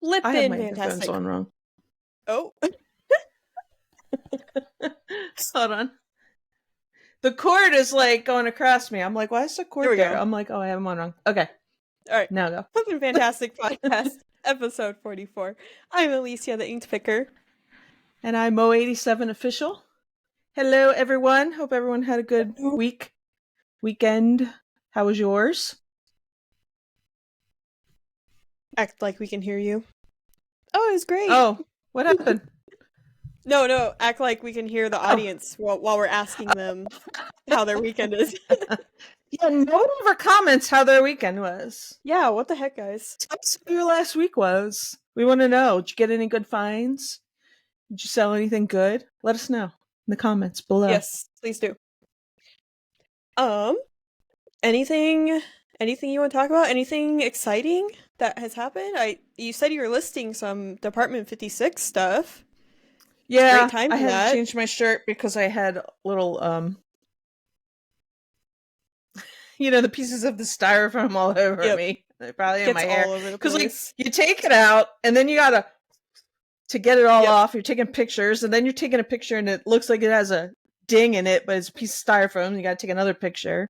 I have Flippin, my headphones fantastic. on wrong. Oh, Hold on. The cord is like going across me. I'm like, why is the there cord we there? go. I'm like, oh, I have them on wrong. Okay, All right. now go. Flippin' Fantastic Podcast, episode 44. I'm Alicia, the Inked Picker. And I'm Mo87 official. Hello, everyone. Hope everyone had a good weekend. How was yours? Act like we can hear you. Oh, it was great. Oh, what happened? No, act like we can hear the Oh. audience while we're asking them how their weekend is. Yeah, no one ever comments how their weekend was. Yeah, what the heck, guys? Tell us how your last week was. We want to know. Did you get any good finds? Did you sell anything good? Let us know in the comments below. Yes, please do. Anything you want to talk about? Anything exciting that has happened? You said you were listing some Department 56 stuff. Yeah, Great time I for had that. to change my shirt because I had little the pieces of the styrofoam all over me. They probably in Gets my hair. all over the Because like place. you take it out and then you gotta to get it all off. You're taking pictures and then you're taking a picture and it looks like it has a ding in it, but it's a piece of styrofoam. You gotta take another picture.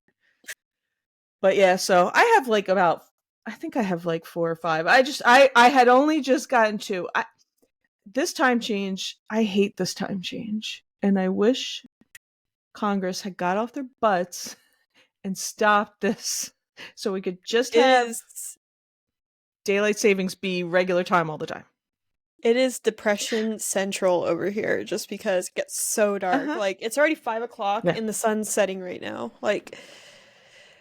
But yeah, so I have like I think I have like 4 or 5. I had only just gotten to this time change. I hate this time change, and I wish Congress had got off their butts and stopped this so we could just have daylight savings be regular time all the time. It is depression central over here just because it gets so dark. Like, it's already 5 o'clock and the sun's setting right now. Like,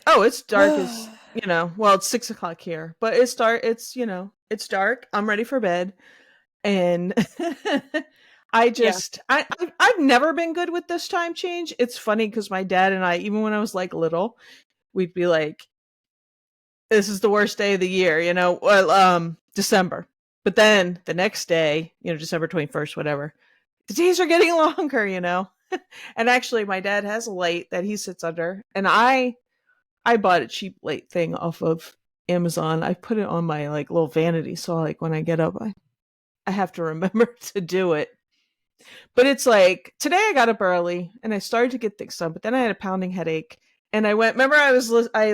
oh, it's dark as, well, it's 6 o'clock here, but it's dark. It's, it's dark. I'm ready for bed. And I've never been good with this time change. It's funny because my dad and I, even when I was like little, we'd be like, this is the worst day of the year, December. But then the next day, December 21st, whatever, the days are getting longer, And actually my dad has a light that he sits under, and I bought a cheap light thing off of Amazon. I put it on my like little vanity, so like when I get up, I have to remember to do it. But it's like today I got up early and I started to get things done, but then I had a pounding headache, and I went. Remember, I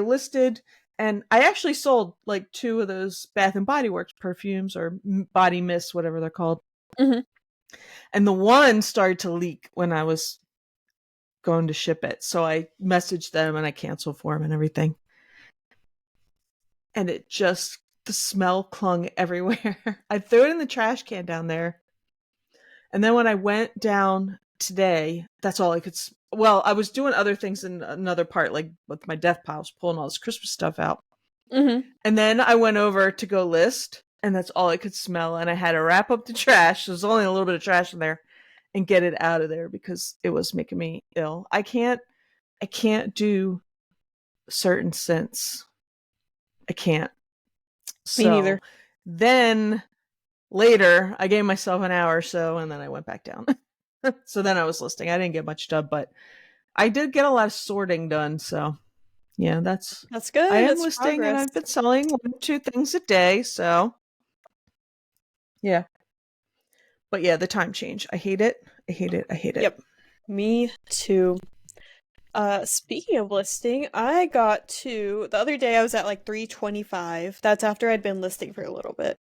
listed, and I actually sold like 2 of those Bath and Body Works perfumes or body mists, whatever they're called. Mm-hmm. And the one started to leak when I was going to ship it, so I messaged them and I canceled for them and everything. And the smell clung everywhere. I threw it in the trash can down there. And then when I went down today, that's all I could. Well, I was doing other things in another part, like with my death piles, pulling all this Christmas stuff out. Mm-hmm. And then I went over to go list, and that's all I could smell. And I had to wrap up the trash. There's only a little bit of trash in there, and get it out of there because it was making me ill. I can't do certain scents. I can't. Me neither. Then later, I gave myself an hour or so, and then I went back down. So then I was listing. I didn't get much done, but I did get a lot of sorting done. So yeah, that's good. I am that's listing, progress. and I've been selling 1 or 2 things a day. So yeah, but yeah, the time change. I hate it. I hate it. I hate it. Yep, me too. Speaking of listing, I got to the other day I was at like 325. That's after I'd been listing for a little bit.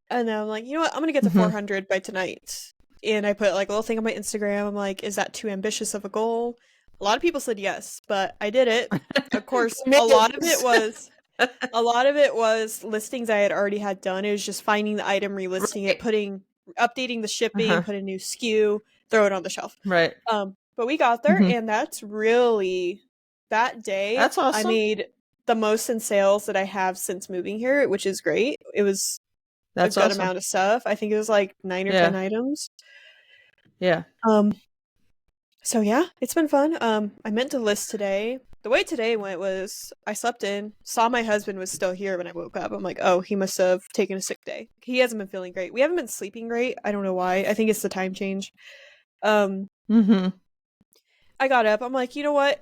And then I'm like, you know what? I'm gonna get to 400 by tonight. And I put like a little thing on my Instagram. I'm like, is that too ambitious of a goal? A lot of people said yes, but I did it. Of course, a lot of it was listings I had already had done. It was just finding the item, relisting it, updating the shipping, put a new SKU, throw it on the shelf. Right. But we got there, and that's really that day. That's awesome. I made the most in sales that I have since moving here, which is great. It was a good amount of stuff. I think it was like 9 or 10 items. Yeah. So yeah, it's been fun. I meant to list today. The way today went was I slept in, saw my husband was still here when I woke up. I'm like, oh, he must have taken a sick day. He hasn't been feeling great. We haven't been sleeping great. I don't know why. I think it's the time change. I got up. I'm like, you know what?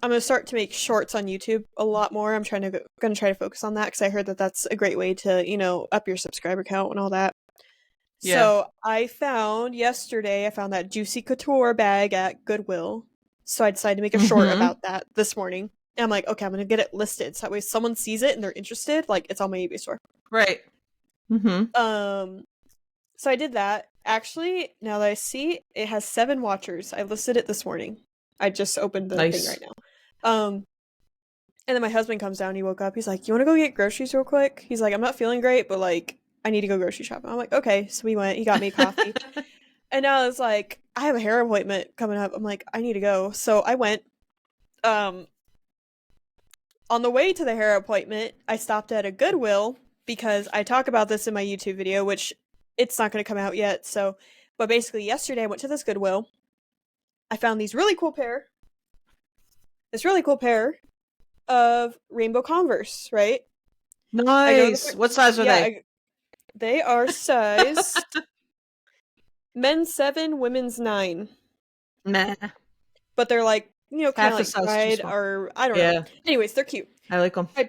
I'm gonna start to make shorts on YouTube a lot more. I'm gonna try to focus on that because I heard that that's a great way to up your subscriber count and all that. Yeah. So yesterday I found that Juicy Couture bag at Goodwill. So I decided to make a short Mm-hmm. about that this morning. And I'm like, okay, I'm gonna get it listed so that way someone sees it and they're interested, like it's on my eBay store. Right. Mm-hmm. So I did that. Actually, now that I see, it has 7 watchers. I listed it this morning. I just opened the thing right Nice. now. And then my husband comes down. He woke up. He's like, "You want to go get groceries real quick?" He's like, "I'm not feeling great, but like, I need to go grocery shopping." I'm like, "Okay." So we went. He got me coffee, and now I was like, "I have a hair appointment coming up." I'm like, "I need to go." So I went. Um, on the way to the hair appointment, I stopped at a Goodwill because I talk about this in my YouTube video, which it's not going to come out yet. So, but basically, yesterday I went to this Goodwill. I found this really cool pair of rainbow Converse. Right? I go to Nice. the What size are they? they are size men's 7, women's 9, Nah. but they're like kind of Half a like size too wide small. or I don't know. Yeah. Anyways, they're cute. I like them. I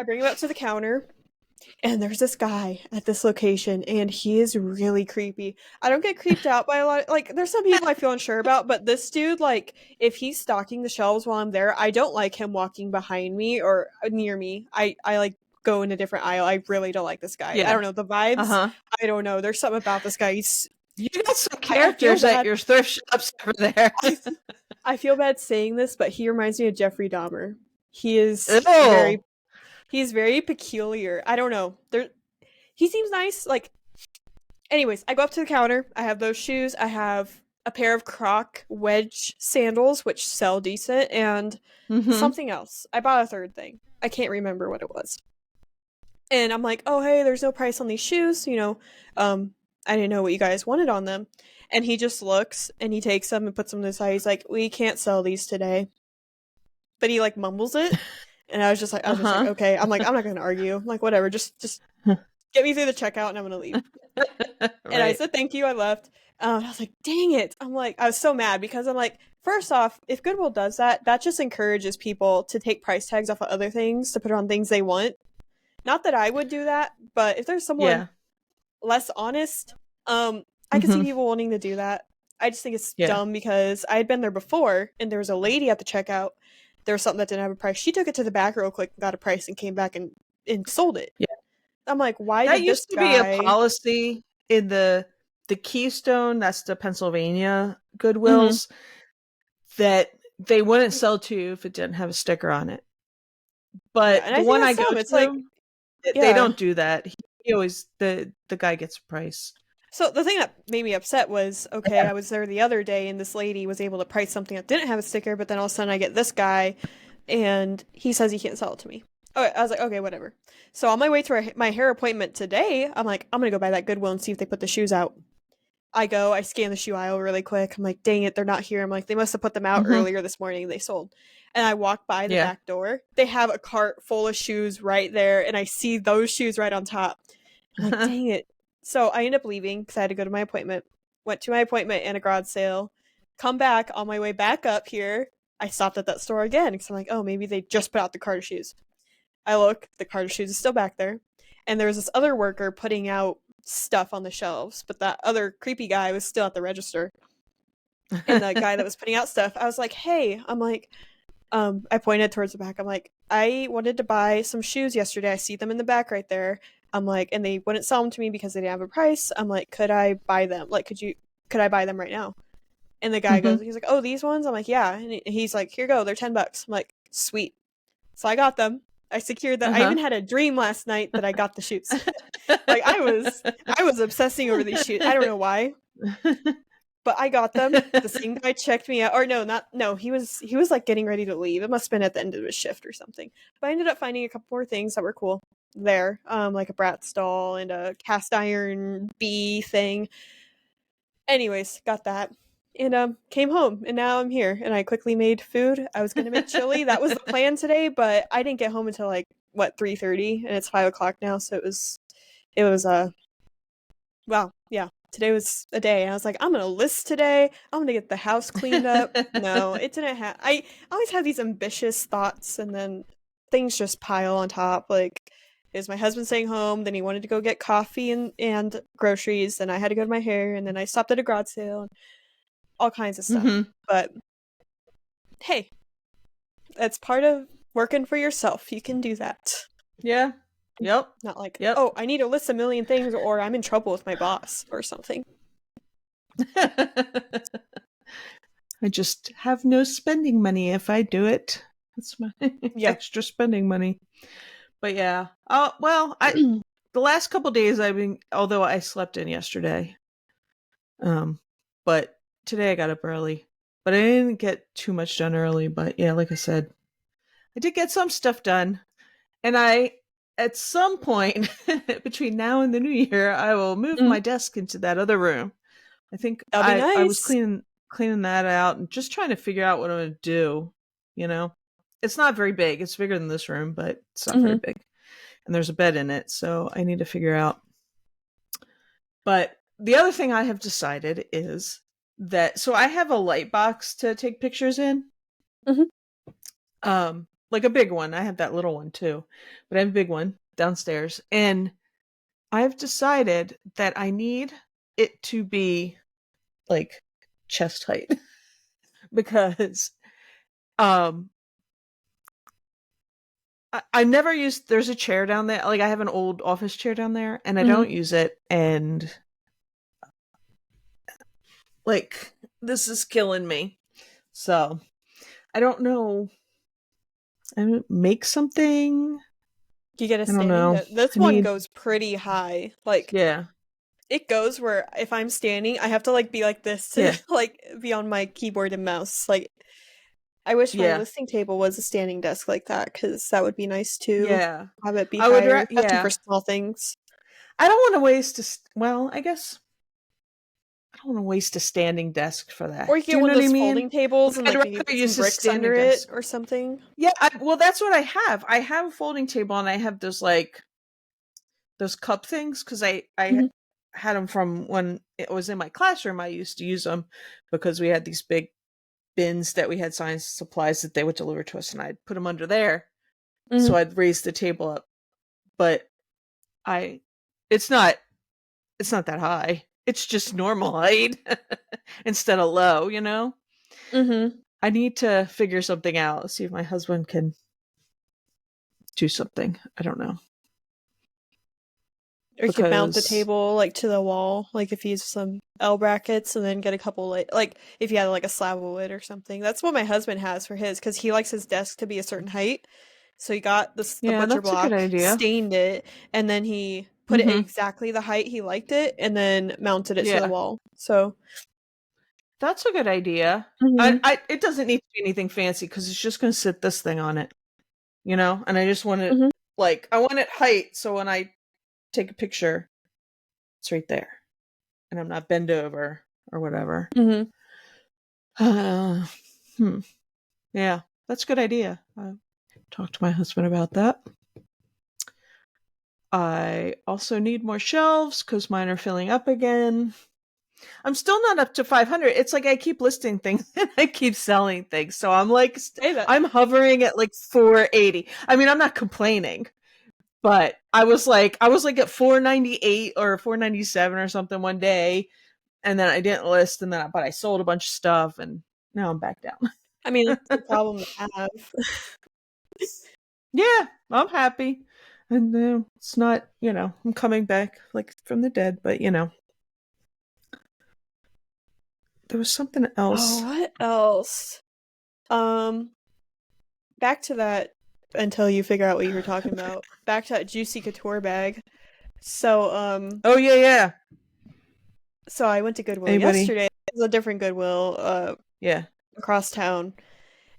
bring them up to the counter. And there's this guy at this location, and he is really creepy. I don't get creeped out by a lot. Like, there's some people I feel unsure about, but this dude, like, if he's stocking the shelves while I'm there, I don't like him walking behind me or near me. I like go in a different aisle. I really don't like this guy. I Yeah. don't know the vibes. Uh-huh. I don't know. There's something about this guy. You got some I feel characters at bad. your thrift shops over there. I feel bad saying this, but he reminds me of Jeffrey Dahmer. He is Ew. he's very peculiar. I don't know. He seems nice. Like, anyways, I go up to the counter. I have those shoes. I have a pair of Croc wedge sandals, which sell decent, and Mm-hmm. something else. I bought a third thing. I can't remember what it was. And I'm like, oh, hey, there's no price on these shoes. I didn't know what you guys wanted on them. And he just looks and he takes them and puts them to the side. He's like, we can't sell these today. But he like mumbles it. And I was just like, Uh-huh. okay. I'm like, I'm not going to argue. I'm like, whatever. Just get me through the checkout and I'm going to leave. And I Right. said thank you. I left. I was like, dang it. I was so mad because I'm like, first off, if Goodwill does that, that just encourages people to take price tags off of other things to put on things they want. Not that I would do that, but if there's someone Yeah. less honest, I could see Mm-hmm. people wanting to do that. I just think it's Yeah. dumb because I had been there before and there was a lady at the checkout. There was something that didn't have a price. She took it to the back real quick and got a price and came back and sold it. Yeah. I'm like, why That did this used to be a guy? policy in the Keystone, that's the Pennsylvania Mhm. Goodwills, that they wouldn't sell to you if it didn't have a sticker on it. Yeah, But and the I think one I that's go dumb. It's like, to, they yeah. don't do that. He always the guy gets a price. So the thing that made me upset was, okay, I was there the other day and this lady was able to price something that didn't have a sticker, but then all of a sudden I get this guy and he says he can't sell it to me. Oh, I was like, okay, whatever. So on my way to my hair appointment today, I'm like, I'm gonna go by that Goodwill and see if they put the shoes out. I scan the shoe aisle really quick. I'm like, dang it, they're not here. I'm like, they must have put them out Mm-hmm. earlier this morning and they sold. And I walk by the Yeah. back door. They have a cart full of shoes right there, and I see those shoes right on top. I'm like, dang it. So I end up leaving because I had to go to my appointment. Went to my appointment and a garage sale. Come back on my way back up here. I stopped at that store again because I'm like, oh, maybe they just put out the cart of shoes. I look, the cart of shoes is still back there. And there was this other worker putting out stuff on the shelves, but that other creepy guy was still at the register. And the guy that was putting out stuff, I was like, hey, I'm like, I pointed towards the back. I'm like, I wanted to buy some shoes yesterday. I see them in the back right there. I'm like, and they wouldn't sell them to me because they didn't have a price. I'm like, could I buy them? Like, could I buy them right now? And the guy Mm-hmm. goes, he's like, oh, these ones? I'm like, yeah. And he's like, here you go. They're $10. I'm like, sweet. So I got them. I secured them. I Uh-huh. even had a dream last night that I got the shoes. Like I was obsessing over these shoes. I don't know why, but I got them. The same guy checked me out, or no. He was like getting ready to leave. It must have been at the end of his shift or something. But I ended up finding a couple more things that were cool there, like a Bratz doll and a cast iron bee thing. Anyways, got that. And came home and now I'm here and I quickly made food. I was gonna make chili. That was the plan today, but I didn't get home until like 3:30 and it's 5 o'clock now, so it was wow, yeah. today was a day, and I was like, I'm gonna list today. I'm gonna get the house cleaned up. No, it didn't have. I always have these ambitious thoughts, and then things just pile on top. Like, is my husband staying home? Then he wanted to go get coffee and groceries. Then I had to go to my hair, and then I stopped at a garage sale, and all kinds of stuff. Mm-hmm. But hey, that's part of working for yourself. You can do that. Yeah. Yep. Not like, Yep. oh, I need to list a million things, or I'm in trouble with my boss or something. I just have no spending money if I do it. That's my Yeah. extra spending money. But yeah. Oh well, the last couple days I've been, although I slept in yesterday. But today I got up early. But I didn't get too much done early, but yeah, like I said, I did get some stuff done. And I at some point between now and the new year, I will move Mhm. my desk into that other room. I think That'll be I was nice. cleaning that out and just trying to figure out what I'm gonna do. You know, it's not very big. It's bigger than this room, but it's not very Mhm. big. And there's a bed in it, so I need to figure out. But the other thing I have decided is that so I have a light box to take pictures in. Mhm. Like a big one. I have that little one too, but I have a big one downstairs, and I've decided that I need it to be like chest height because um I never use there's a chair down there. Like I have an old office chair down there and I Mhm. don't use it, and like this is killing me. So I don't know. I don't make something. You get a I don't standing know. desk. This I one need goes pretty high. Like, yeah. it goes where if I'm standing, I have to like be like this to Yeah. like be on my keyboard and mouse. Like, I wish my Yeah. listing table was a standing desk like that, because that would be nice too. Yeah. Have it be I would higher, especially for yeah. small things. I don't want to waste well, I guess I don't want to waste a standing desk for that. Or you Do get you one know of what I those mean? folding tables Like, and I'd like you rather put some use a bricks standing under it desk. or something. Yeah, well, that's what I have. I have a folding table and I have those like those cup things because I Mhm. had them from when it was in my classroom. I used to use them because we had these big bins that we had science supplies that they would deliver to us, and I'd put them under there. So Mhm. I'd raise the table up, but I it's not it's not that high. It's just normal height instead of low, you know? Mhm. I need to figure something out. See if my husband can do something. I don't know. Or you could mount the Because table like to the wall, like if you use some L brackets and then get a couple like if you had like a slab of wood or something. That's what my husband has for his, because he likes his desk to be a certain height. So he got the yeah, butcher that's a good block, idea. stained it, and then he put it Mhm. exactly the height he liked it, and then mounted it to the Yeah. wall. So, That's a good idea. mhm. I it doesn't need to be anything fancy cuz it's just going to sit this thing on it, you know? And I just want it Mhm. like I want it height so when I take a picture it's right there and I'm not bent over or whatever. Mhm. Uh, hmm. Yeah, that's a good idea. I'll talk to my husband about that. I also need more shelves because mine are filling up again. I'm still not up to 500. It's like I keep listing things and I keep selling things. So I'm like, Say that. I'm hovering at like 480. I mean, I'm not complaining, but I was like at 498 or 497 or something one day. And then I didn't list. And then, but I sold a bunch of stuff and now I'm back down. I mean, it's a good problem to have. Yeah, I'm happy. And it's not, I'm coming back like from the dead, but there was something Oh, else. what else? Um, Back to that until you figure out what you were talking about. Back to that juicy couture bag. So, Oh, yeah, yeah. so I went to Goodwill Anybody? yesterday. It was a different Goodwill, Yeah. across town.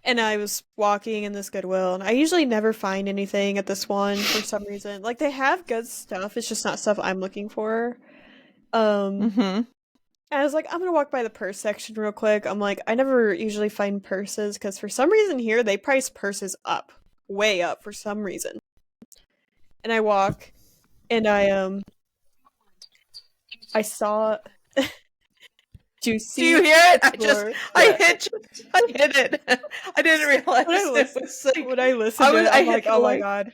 And I was walking in this Goodwill, and I usually never find anything at this one for some reason. Like, they have good stuff, it's just not stuff I'm looking for. Um, Mm-hmm. and I was like, I'm gonna walk by the purse section real quick. I'm like, I never usually find purses, because for some reason here, they price purses up. Way up for some reason. And I walk, and I saw Juicy Do you hear it? Couture. I hit it. I didn't realize it was like, when I listened to it, I I'm hit like, the oh my like. god.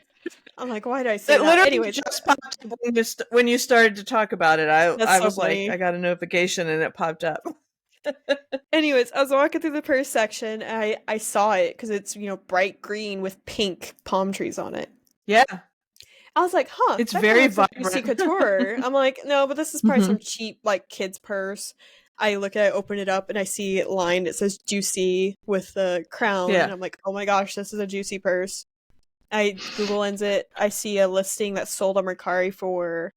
I'm like, why did I say It that? literally Anyways, just popped up when you started to talk about it. that's I so was like, funny. I got a notification and it popped up. Anyways, I was walking through the purse section. And I saw it because it's bright green with pink palm trees on it. Yeah, I was like, huh, it's that kind of very looks like Juicy vibrant. Couture. I'm like, no, but this is probably Hmm. some cheap like kids purse. I look at it, open it up, and I see it lined. It says Juicy with the crown, and Yeah, I'm like, oh my gosh, this is a Juicy purse. I Google lens it. I see a listing that's sold on Mercari for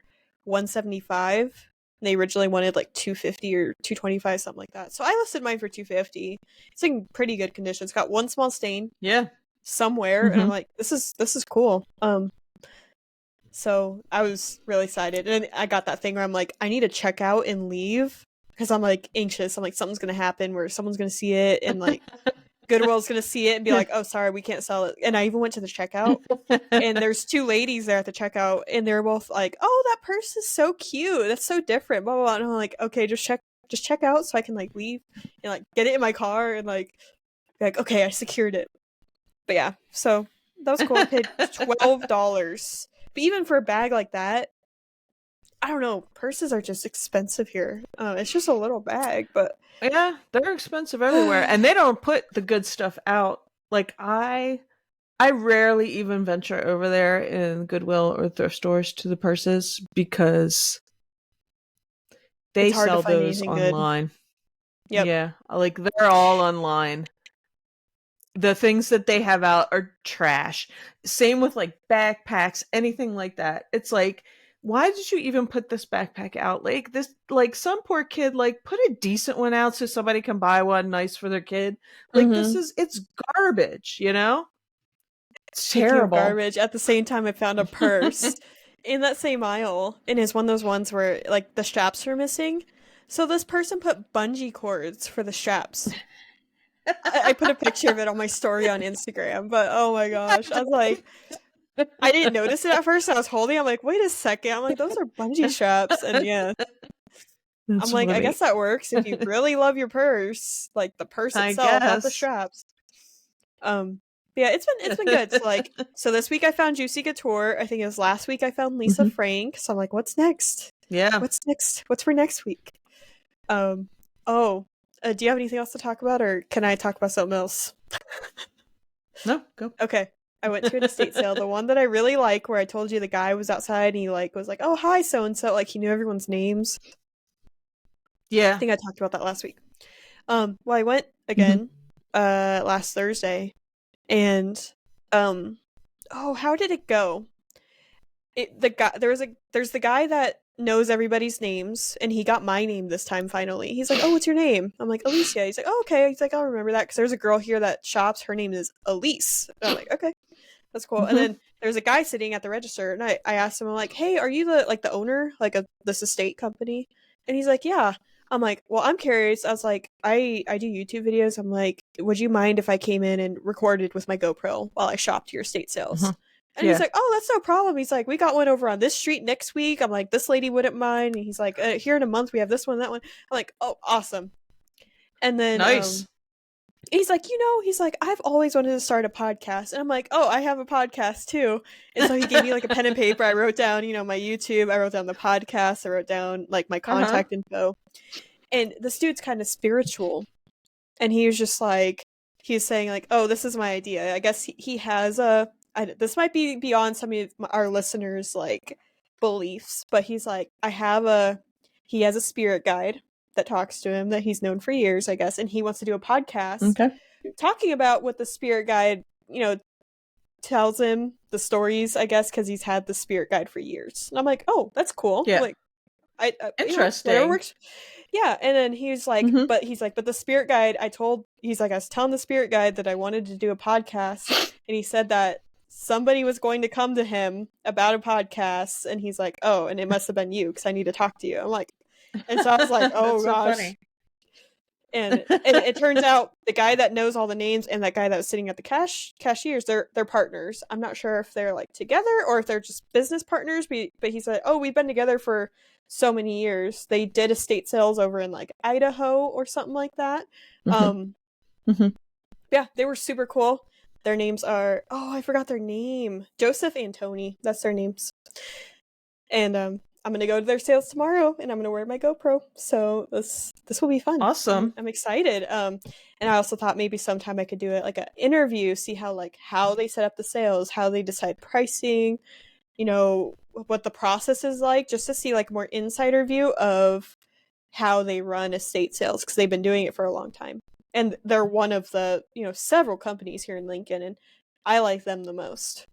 175. They originally wanted like 250 or 225, something like that. So I listed mine for 250. It's in pretty good condition. It's got one small stain yeah. somewhere, and I'm like, this is cool. So I was really excited, and I got that thing where I'm like, I need to check out and leave because I'm like anxious. I'm like, something's gonna happen where someone's gonna see it, and like Goodwill's gonna see it and be like, oh, sorry, we can't sell it. And I even went to the checkout, and there's two ladies there at the checkout, and they're both like, oh, that purse is so cute. That's so different. Blah blah blah. And I'm like, okay, just check out so I can like leave and like get it in my car and like be like, okay, I secured it. But yeah, so that was cool. I paid $12. But even for a bag like that, I don't know. Purses are just expensive here. It's just a little bag, but Yeah, they're expensive everywhere, and they don't put the good stuff out. Like I rarely even venture over there in Goodwill or thrift stores to the purses because they it's hard to sell find those anything good. online. Yep. Yeah, like they're all online. The things that they have out are trash. Same with like backpacks, anything like that. It's like, why did you even put this backpack out? Like this, like some poor kid, like put a decent one out so somebody can buy one nice for their kid. Like Mm-hmm. it's garbage, you know? It's Speaking of terrible. garbage, at the same time, I found a purse in that same aisle, and it's one of those ones where like the straps are missing. So this person put bungee cords for the straps. I put a picture of it on my story on Instagram, but oh my gosh, I was like, I didn't notice it at first. I was holding. I'm like, wait a second. I'm like, those are bungee straps, and yeah, I'm That's like, I guess funny. that works if you really love your purse, like the purse I itself, not the guess. straps. But yeah, it's been good. So this week I found Juicy Couture. I think it was last week I found Lisa Mhm. Frank. So I'm like, what's next? Yeah. What's next? What's for next week? Um, oh, do you have anything else to talk about, or can I talk about something else? No, go. Okay. I went to an estate sale, the one that I really like, where I told you the guy was outside and he like was like, "Oh, hi, so and so," like he knew everyone's names. I Yeah. think I talked about that last week. Well, I went Mhm. again, last Thursday, and oh, how did it go? The guy there's the guy that knows everybody's names, and he got my name this time finally. He's like, "Oh, what's your name?" I'm like, "Alicia." He's like, "Oh, okay." He's like, "I'll remember that because there's a girl here that shops. Her name is Elise." And I'm like, "Okay, that's cool." And Mhm. then there's a guy sitting at the register, and I asked him, I'm like, "Hey, are you the owner like of this estate company?" And he's like, "Yeah." I'm like, "Well, I'm curious." I was like, I do YouTube videos. I'm like, "Would you mind if I came in and recorded with my GoPro while I shopped your estate sales?" Mhm. And he's Yeah. like, "Oh, that's no problem." He's like, "We got one over on this street next week." I'm like, "This lady wouldn't mind." And he's like, "Here in a month we have this one, that one." I'm like, "Oh, awesome." And then Nice. he's like, he's like, "I've always wanted to start a podcast." And I'm like, "Oh, I have a podcast too." And so he gave me like a pen and paper. I wrote down, my YouTube. I wrote down the podcast. I wrote down like my Uh-huh. contact info. And this dude's kind of spiritual. And he was just like, he's saying like, "Oh, this is my idea." I guess he has this might be beyond some of our listeners like beliefs, but he's like, he has a spirit guide that talks to him that he's known for years, I guess, and he wants to do a podcast Okay. talking about what the spirit guide, tells him the stories, I guess, because he's had the spirit guide for years. And I'm like, "Oh, that's cool." I'm Yeah. like, whatever Interesting. works. Yeah, and then Mhm. but the spirit guide, he's like, I was telling the spirit guide that I wanted to do a podcast, and he said that somebody was going to come to him about a podcast, and he's like, "Oh, and it must have been you because I need to talk to you." I'm like, and so I was like, "Oh That's so gosh." funny. And it turns out the guy that knows all the names and that guy that was sitting at the cashiers, they're partners. I'm not sure if they're like together or if they're just business partners. But he said, "Oh, we've been together for so many years." They did estate sales over in like Idaho or something like that. Mm-hmm. Mm-hmm. Yeah, they were super cool. Their names are, oh, I forgot their name. Joseph and Tony. That's their names. And I'm gonna go to their sales tomorrow, and I'm gonna wear my GoPro. So this will be fun. Awesome. I'm excited. And I also thought maybe sometime I could do it like an interview, see how they set up the sales, how they decide pricing, what the process is like, just to see like more insider view of how they run estate sales because they've been doing it for a long time, and they're one of the several companies here in Lincoln, and I like them the most.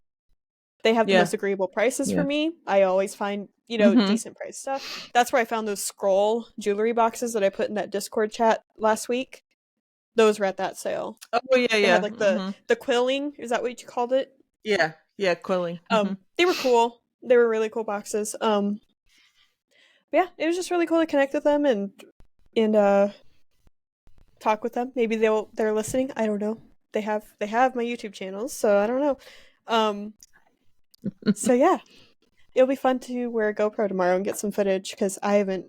They have the Yeah. most agreeable prices for Yeah. me. I always find, Mm-hmm. decent price stuff. That's where I found those scroll jewelry boxes that I put in that Discord chat last week. Those were at that sale. Oh yeah, They had yeah. like Mm-hmm. the quilling. Is that what you called it? Yeah. Yeah, quilling. Mm-hmm. They were cool. They were really cool boxes. Yeah, it was just really cool to connect with them and talk with them. Maybe they're listening. I don't know. They have my YouTube channels, so I don't know. So yeah, it'll be fun to wear a GoPro tomorrow and get some footage because I haven't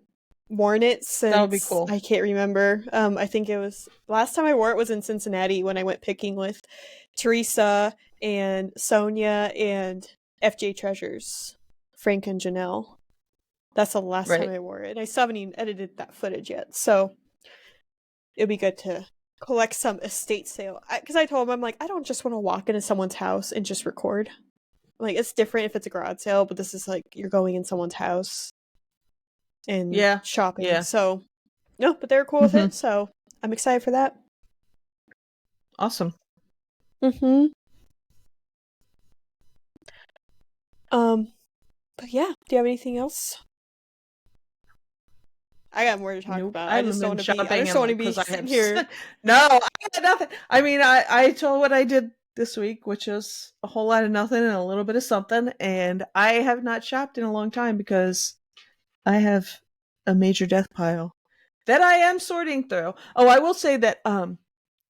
worn it That would be since cool. I can't remember. I think it was last time I wore it was in Cincinnati when I went picking with Teresa and Sonia and FJ Treasures, Frank and Janelle. That's the last time Right. I wore it. I still haven't even edited that footage yet, so it'd be good to collect some estate sale. Because I told him, I'm like, I don't just want to walk into someone's house and just record. Like, it's different if it's a garage sale, but this is like you're going in someone's house and Yeah. shopping. Yeah. So, no, but they're cool with Mm-hmm. it, so I'm excited for that. Awesome. Mm-hmm. But yeah, do you have anything else? I got more to talk Nope. about. I I haven't just don't been want to be. I shopping just don't want to and be because I sitting have here. no, I got nothing. I mean, I told what I did this week, which is a whole lot of nothing and a little bit of something, and I have not shopped in a long time because I have a major death pile that I am sorting through. Oh, I will say that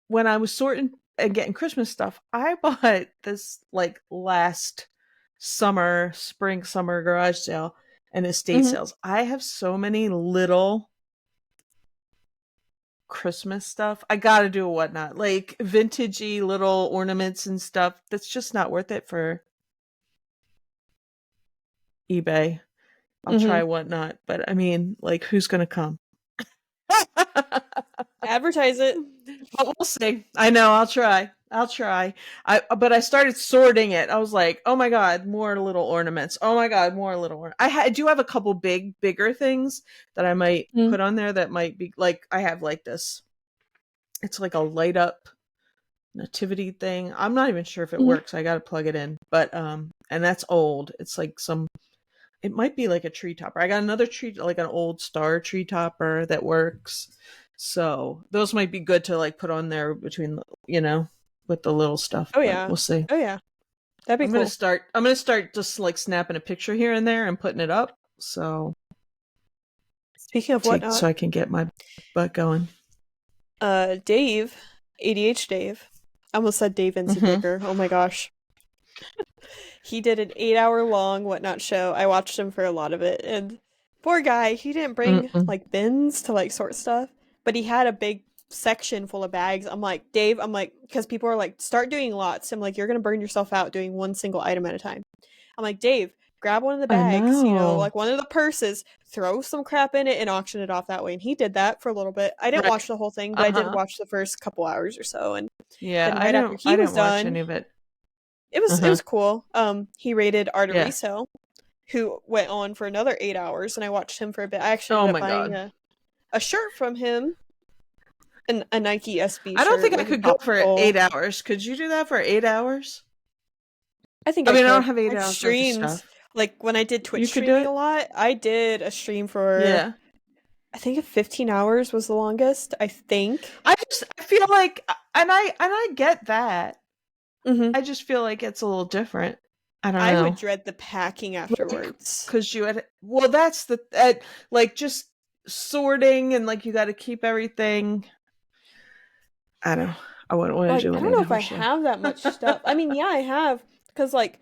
when I was sorting and getting Christmas stuff, I bought this like last spring summer garage sale and estate Mm-hmm. sales. I have so many little Christmas stuff. I gotta do a whatnot, like vintagey little ornaments and stuff. That's just not worth it for eBay. I'll Mm-hmm. try whatnot, but I mean, like, who's gonna come? Advertise it. But we'll see. I know. I'll try. I'll try. But I started sorting it. I was like, oh my god, more little ornaments. Oh my god, more little. I do have a couple bigger things that I might Mm-hmm. put on there that might be like I have like this. It's like a light up nativity thing. I'm not even sure if it Mm-hmm. works. I got to plug it in. But and that's old. It's like some it might be like a tree topper. I got another tree like an old star tree topper that works. So, those might be good to like put on there between with the little stuff, Oh but yeah. we'll see. Oh yeah. That'd be cool. I'm going to start just like snapping a picture here and there and putting it up so Speaking of whatnot, I can get my butt going. Dave, ADH Dave. I almost said Dave NC Mhm. Picker. Oh my gosh. He did an 8-hour long whatnot show. I watched him for a lot of it, and poor guy, he didn't bring Mm-mm. like bins to like sort stuff, but he had a big section full of bags. I'm like, Dave, because people are like, start doing lots. I'm like, you're gonna burn yourself out doing one single item at a time. I'm like, Dave, grab one of the I bags, know. like one of the purses, throw some crap in it and auction it off that way. And he did that for a little bit. I didn't Right. watch the whole thing, but I did Uh-huh. watch the first couple hours or so. And Yeah, then right after he I was didn't watch done, any of it. it Uh-huh. was cool. He rated Art of Yeah. Resale, who went on for another 8 hours, and I watched him for a bit. I actually Oh ended up my buying god. a shirt from him, a Nike SB I don't shirt think I with a could go for topical. 8 hours. Could you do that for 8 hours? I think I I mean, I don't could. have 8 I've hours worth of streamed, stuff. like when I did Twitch You could do streaming a it? lot. I did a stream for, Yeah. I think 15 hours was the longest. I think. I feel like and I get that. Mm-hmm. I just feel like it's a little different. I don't I would know. dread the packing Like afterwards. cuz you had that's the like just sorting and like you got to keep everything. I don't know. I wouldn't want to Like, do I don't any know if I number show. have that much stuff. I mean, yeah, I have, because like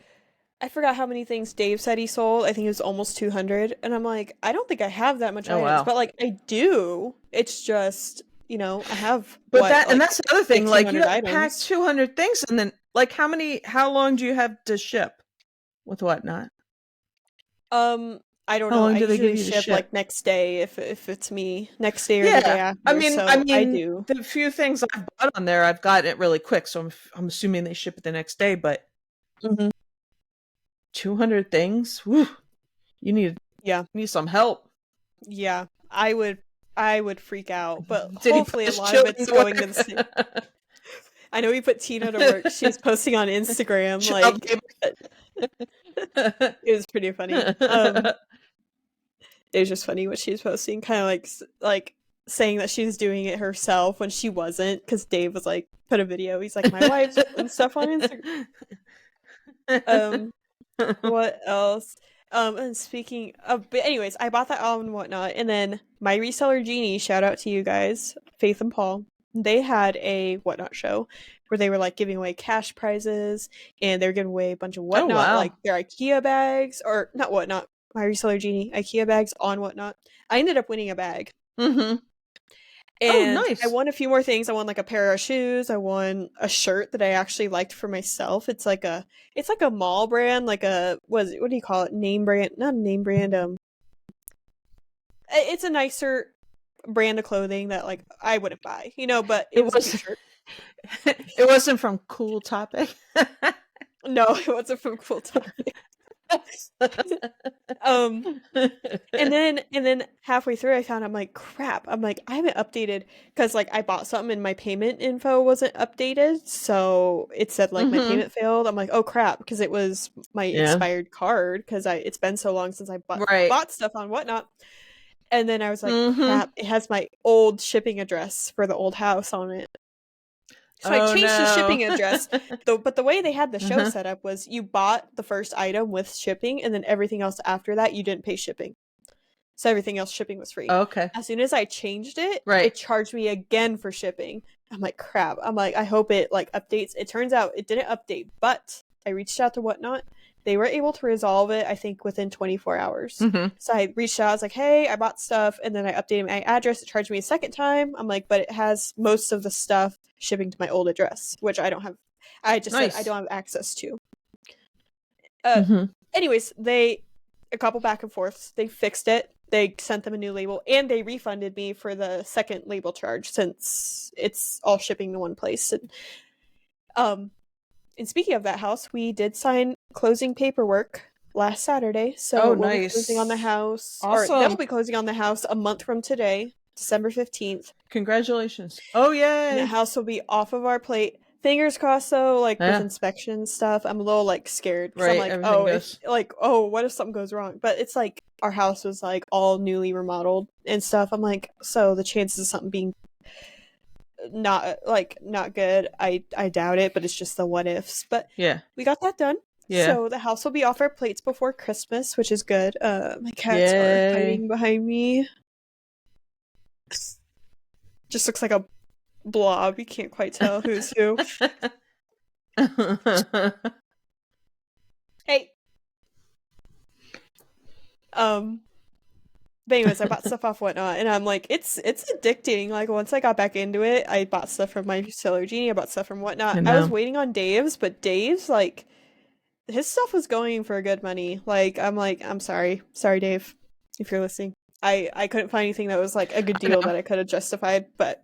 I forgot how many things Dave said he sold. I think it was almost 200, and I'm like, I don't think I have that much Oh items, wow. but like I do. It's just, I have But what, and like that's the other thing. Like you 1,500 have to pack items. 200 things, and then like how long do you have to ship with whatnot? Um, I don't How know. long I do they give usually you to ship ship? like next day if it's me, next day or the day Yeah, after. I So I mean, do. the few things I've bought on there, I've gotten it really quick, so I'm assuming they ship it the next day. But Hmm. 200 things, whew, you need Yeah, some help. yeah. I would freak out, but Did he put hopefully a his lot of children it's to going to the same. work? I know we put Tina to work. She was posting on Instagram, Child like labor. it was pretty funny. It was just funny what she was posting, kind of like saying that she was doing it herself when she wasn't, because Dave was like put a video. He's like, my wife's putting stuff on Instagram. Um, what else? And speaking of, but anyways, I bought that album and whatnot, and then my reseller Genie, shout out to you guys, Faith and Paul. They had a whatnot show where they were like giving away cash prizes, and they were giving away a bunch of Oh whatnot, like wow. their IKEA bags, or not whatnot. My reseller Genie IKEA bags on whatnot. I ended up winning a bag, Mm-hmm. Oh, and I nice. won a few more things. I won like a pair of shoes. I won a shirt that I actually liked for myself. It's like a mall brand, like a what do you call it? Name brand, not a name brand. It's a nicer brand of clothing that like I wouldn't buy, but it It was a cute was. shirt. It wasn't from Cool Topic. No, it wasn't from Cool Topic. um and then halfway through I found, I'm like, crap. I'm like, I haven't updated, because like I bought something and my payment info wasn't updated, so it said like my Mm-hmm. payment failed. I'm like, oh crap, because it was my Yeah. expired card, because I it's been so long since I Right. bought stuff on whatnot. And then I was like, Mm-hmm. crap, it has my old shipping address for the old house on it. So I Oh changed the no. shipping address, though. But the way they had the show Uh-huh. set up was you bought the first item with shipping, and then everything else after that you didn't pay shipping. So everything else shipping was free. Okay. As soon as I changed it, Right. it charged me again for shipping. I'm like, crap. I'm like, I hope it like updates. It turns out it didn't update, but I reached out to Whatnot. They were able to resolve it, I think, within 24 hours. Mm-hmm. So I reached out. I was like, hey, I bought stuff. And then I updated my address. It charged me a second time. I'm like, but it has most of the stuff shipping to my old address, which I don't have. I just said I Nice. don't have access to. Uh, Mm-hmm. anyways, a couple back and forths. They fixed it. They sent them a new label, and they refunded me for the second label charge, since it's all shipping to one place. Um, and speaking of that house, we did sign closing paperwork last Saturday, so Oh, we'll be closing on the nice. house, or they'll Awesome. be closing on the house a month from today, December 15th. Congratulations. Oh, And that yay. house will be off of our plate. Fingers crossed, though, like with Yeah. inspection stuff, I'm a little like scared, because I'm Right. like, Everything oh, if goes. like, oh, what if something goes wrong? But it's like our house was like all newly remodeled and stuff. I'm like, so the chances of something being not good, I doubt it, but it's just the what ifs. But Yeah. we got that done. Yeah. So the house will be off our plates before Christmas, which is good. My cats are Yay. hiding behind me. Just looks like a blob. You can't quite tell who's who. Hey. Um but anyways, I bought stuff off Whatnot, and I'm like, it's addicting. Like once I got back into it, I bought stuff from my Seller Genie, I bought stuff from Whatnot. I I was know. waiting on Dave's, but Dave's like his stuff was going for good money. Like, I'm sorry. Sorry, Dave, if you're listening. I couldn't find anything that was like a good I deal know. that I could have justified, but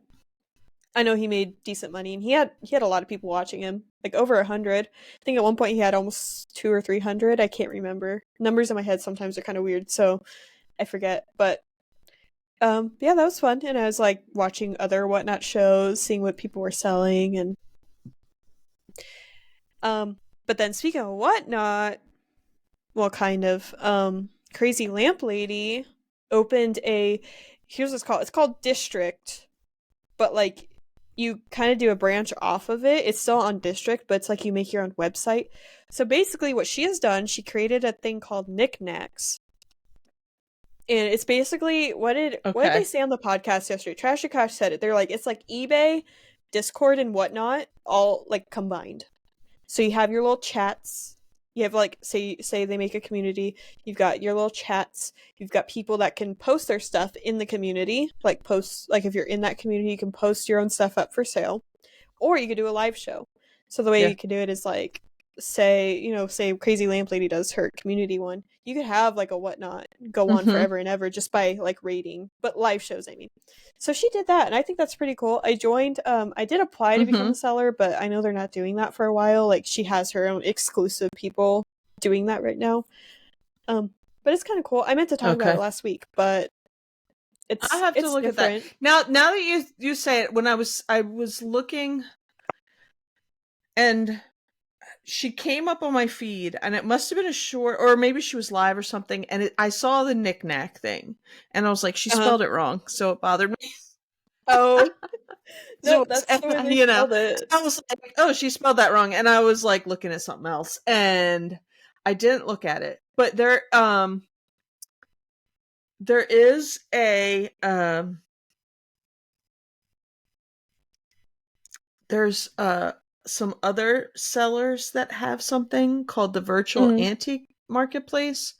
I know he made decent money, and he had a lot of people watching him, like over 100. I think at one point he had almost 200 or 300. I can't remember. Numbers in my head sometimes are kind of weird, so I forget. But yeah, that was fun, and I was like watching other Whatnot shows, seeing what people were selling, and um. But then speaking of Whatnot, well, kind of, Crazy Lamp Lady opened a, here's what it's called. It's called District, but like you kind of do a branch off of it. It's still on District, but it's like you make your own website. So basically, what she has done, she created a thing called Knickknacks, and it's basically what did they Okay. say on the podcast yesterday? Trash and Cash said it. They're like, it's like eBay, Discord and whatnot all like combined. So you have your little chats. You have like say they make a community, you've got your little chats, you've got people that can post their stuff in the community, like post like if you're in that community, you can post your own stuff up for sale. Or you could do a live show. So the way Yeah. you could do it is like say Crazy Lamp Lady does her community one. You could have like a whatnot go on Mm-hmm. forever and ever just by like rating, but live shows, I mean. So she did that, and I think that's pretty cool. I joined. I did apply to become Mm-hmm. a seller, but I know they're not doing that for a while. Like she has her own exclusive people doing that right now. But it's kind of cool. I meant to talk about it Okay. last week, but I have to it's look at that. different. Now that you say it, when I was looking, and she came up on my feed, and it must have been a short, or maybe she was live or something, and I saw the knick-knack thing, and I was like, she Uh-huh. spelled it wrong, so it bothered me. Oh So no, it's, that's the way they you know, spelled it. I was like, oh, she spelled that wrong, and I was like looking at something else, and I didn't look at it, but there is a there's some other sellers that have something called the virtual Mm, antique marketplace.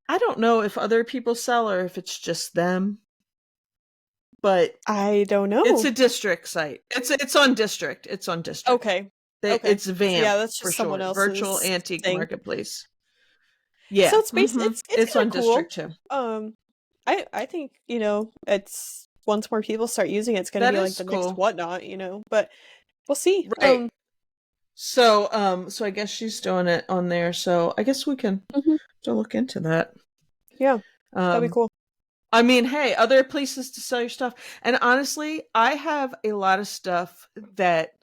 I don't know if other people sell or if it's just them, but I don't it's know. a district site. It's on district. It's on district. Okay. Okay. It's So Vamp yeah, that's for just someone short. Virtual else's antique thing. marketplace. So Yeah. Mm-hmm. it's It's kind on of cool. district too. Um, I think it's once more people start using it, it's gonna That be like is the next cool. whatnot, but we'll see. Right. So so I guess she's doing it on there. So I guess we can Mhm. to look into that. Yeah, that'd be Um cool. I mean, hey, other places to sell your stuff. And honestly, I have a lot of stuff that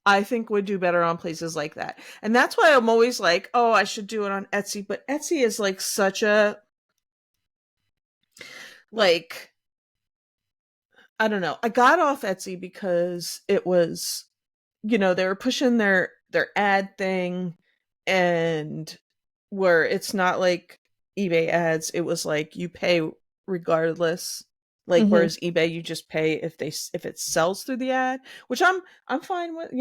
I think would do better on places like that. And that's why I'm always like, oh, I should do it on Etsy. But Etsy is like such a, like, I don't know. I got off Etsy because it was, they were pushing their ad thing, and where it's not like eBay ads, it was like you pay regardless. Like Mhm. whereas eBay, you just pay if it sells through the ad, which I'm fine with.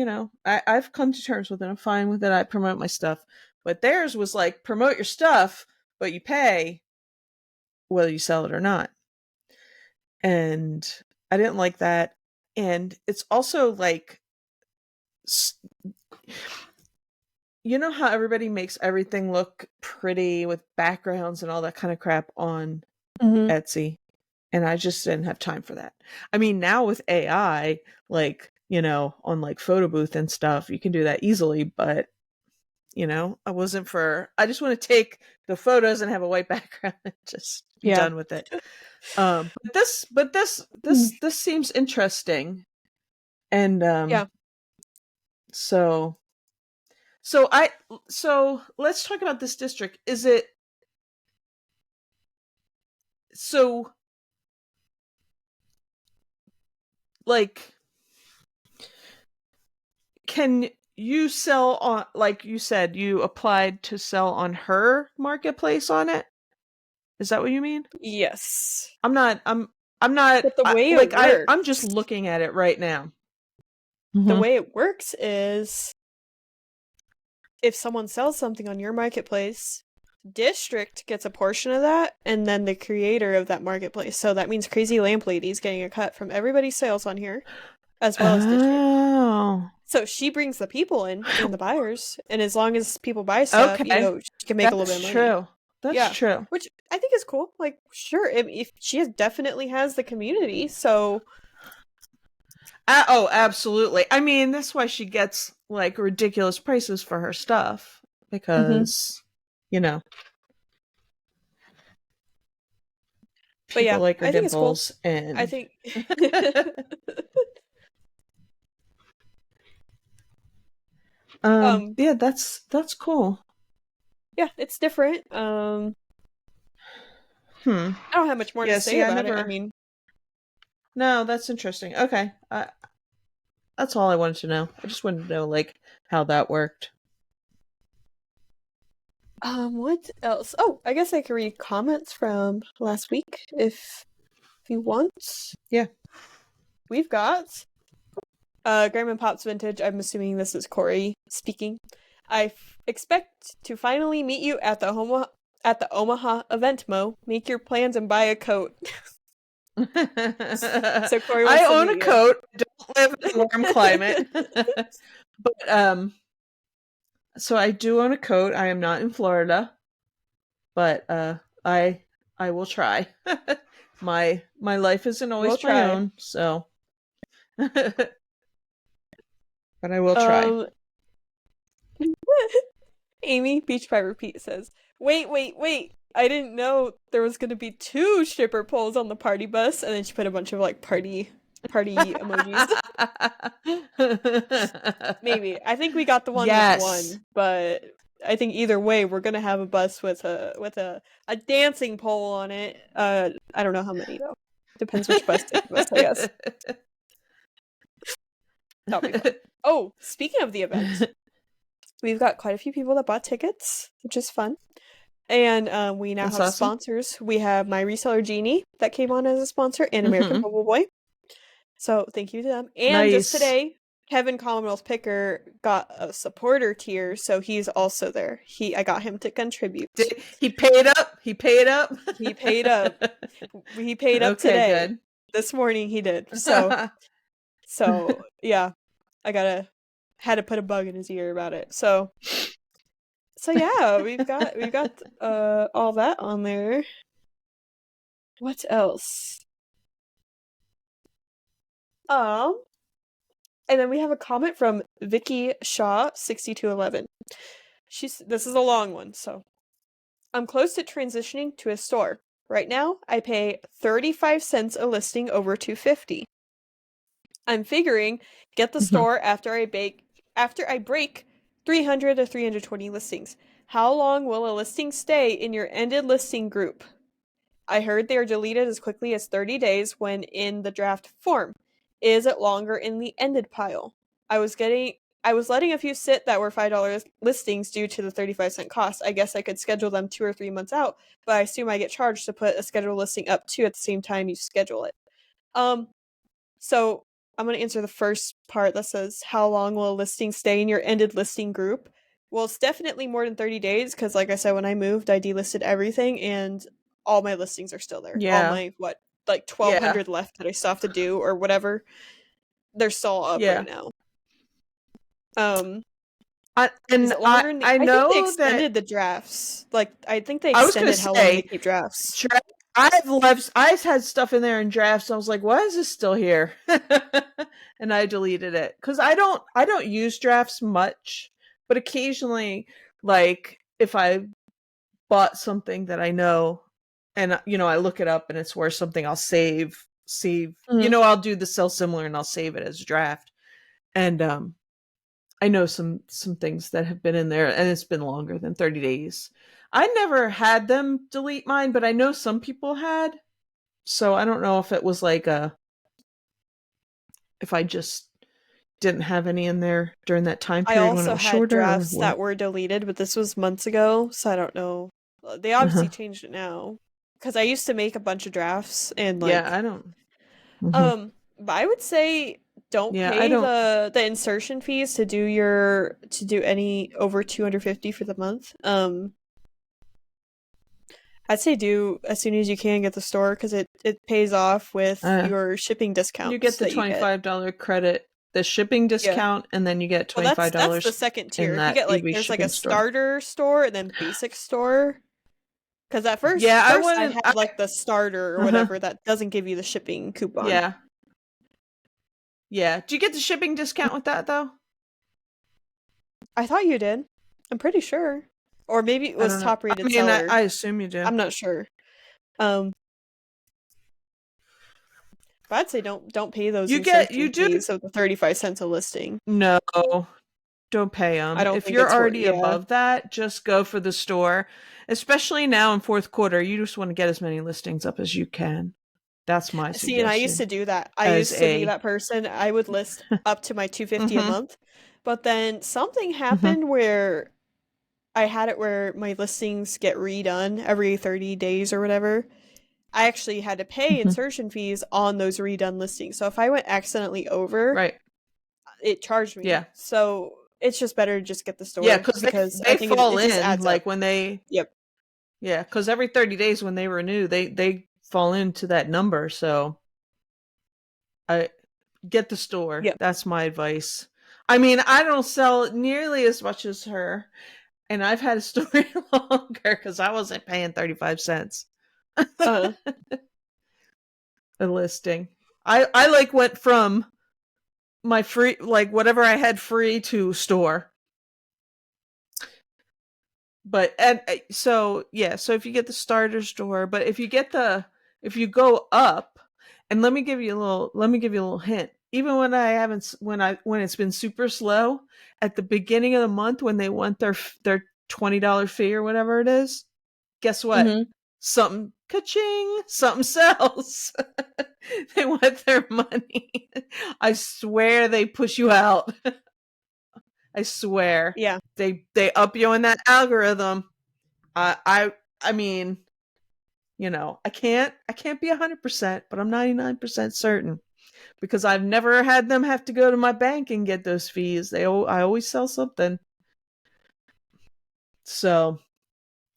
I've come to terms with it. I'm fine with it. I promote my stuff, but theirs was like promote your stuff, but you pay whether you sell it or not, and I didn't like that. And it's also like, you know how everybody makes everything look pretty with backgrounds and all that kind of crap on Mhm. Etsy, and I just didn't have time for that. I mean, now with AI, like, on like photo booth and stuff, you can do that easily, but I just want to take the photos and have a white background and just be Yeah. done with it. But this seems interesting, and Yeah. so so I so let's talk about this district. Is it so, like, can you sell on, like you said, you applied to sell on her marketplace on it? Is that what you mean? Yes. I'm not. I'm not. But the way it I'm just works, looking at it right now. the Mm-hmm. way it works is if someone sells something on your marketplace, District gets a portion of that, and then the creator of that marketplace. So that means Crazy Lamp Lady is getting a cut from everybody's sales on here, as well as District. Oh, So she brings the people in and the buyers, and as long as people buy stuff, okay. she can make a little bit That's of money. true. That's Yeah, true. which I think is cool. Like, sure, if she definitely has the community, so Oh, absolutely. I mean, that's why she gets like ridiculous prices for her stuff, Mhm. because you know But people yeah, like her I think it's cool. dimples, I and think um yeah, that's cool. yeah, it's different. Hmm. I don't have much more to Yeah. say See, I about it. I never. mean, No, that's interesting. Okay. That's all I wanted to know. I just wanted to know like how that worked. what else? Oh, I guess I could read comments from last week if you want. Yeah. we've got Grandma and Pop's Vintage. I'm assuming this is Corey speaking. Expect to finally meet you at the Omaha event, Mo. Make your plans and buy a coat. So Corey I wants to own a meet you. coat. I don't live in a warm climate. But so I do own a coat. I am not in Florida, but I will try. My life isn't We'll always my try. own, so but I will try. Um, Amy, Beach by Repeat says, wait, wait, wait. I didn't know there was gonna be two stripper poles on the party bus, and then she put a bunch of like party emojis. Maybe. I think we got the one with Yes. one, but I think either way we're gonna have a bus with a dancing pole on it. I don't know how many though. Depends which bus takes the bus, I guess. That'll be fun. Oh, speaking of the event, we've got quite a few people that bought tickets, which is fun. And we now That's have awesome. sponsors. We have My Reseller Genie that came on as a sponsor and American Bubble Boy. So thank you to them. And just Nice. today, Kevin Commonwealth Picker got a supporter tier, so he's also there. I got him to contribute. He paid up? He paid up? He paid up. He paid up Okay, today. good. This morning he did. So yeah, had to put a bug in his ear about it. So yeah, we've got all that on there. What else? And then we have a comment from Vicky Shaw 6211. This is a long one, so I'm close to transitioning to a store. Right now, I pay 35 cents a listing over 250. I'm figuring get the store after I break 300 to 320 listings. How long will a listing stay in your ended listing group? I heard they are deleted as quickly as 30 days when in the draft form. Is it longer in the ended pile? I was letting a few sit that were $5 listings due to the 35-cent cost. I guess I could schedule them 2 or 3 months out, but I assume I get charged to put a scheduled listing up too at the same time you schedule it. So I'm going to answer the first part that says, how long will a listing stay in your ended listing group? Well, it's definitely more than 30 days because, like I said, when I moved, I delisted everything and all my listings are still there. All Yeah. my, 1,200 left that I still have to do or whatever, they're still up right now. Is it longer in the... I think they extended the drafts. I think they extended how long they keep drafts. I've had stuff in there in drafts. I was like, why is this still here? And I deleted it because I don't use drafts much, but occasionally, like if I bought something that I know, and I look it up and it's worth something, I'll save. I'll do the sell similar and I'll save it as a draft. And I know some things that have been in there and it's been longer than 30 days. I never had them delete mine, but I know some people had. So I don't know if it was if I just didn't have any in there during that time period when it was shorter. I also had drafts that were deleted, but this was months ago, so I don't know. They obviously changed it now. Because I used to make a bunch of drafts and yeah, I don't. But I would say don't pay the insertion fees to do any over 250 for the month. I'd say do as soon as you can get the store because it pays off with your shipping discount. You get the $25 credit, the shipping discount, and then you get $25. That's the second tier. If you get there's a starter store and then basic store. Because at first, I had the starter or whatever that doesn't give you the shipping coupon. Yeah. Yeah. Do you get the shipping discount with that though? I thought you did. I'm pretty sure. Or maybe it was top rated seller. I assume you do. I'm not sure. But I'd say don't pay those fees of the 35 cents a listing. No. Don't pay them. If you're already above that, just go for the store. Especially now in fourth quarter, you just want to get as many listings up as you can. That's my suggestion. See, and I used to do that. I used to be that person. I would list up to my 250 a month. But then something happened where I had it where my listings get redone every 30 days or whatever. I actually had to pay Mhm. insertion fees on those redone listings. So if I went accidentally over, Right. it charged me. Yeah. So it's just better to just get the Yeah, store because because I they think fall it just in adds up. like when they Yep. yeah, because every 30 days when they renew, they fall into that number. So I get the store. Yep. That's my advice. I mean, I don't sell nearly as much as her, and I've had a store longer because I wasn't paying 35 cents Uh, a listing. I like went from my free like whatever I had free to store. But and so yeah, so if you get the starter store, but if you go up, and let me give you a little hint. Even when I haven't when it's been super slow at the beginning of the month when they want their $20 fee or whatever it is, guess what? mhm. Something ka-ching, something sells. They want their money. I swear they push you out. I swear. Yeah. They up you in that algorithm. I mean, I can't be 100%, but I'm 99% certain because I've never had them have to go to my bank and get those fees. I always sell something. So,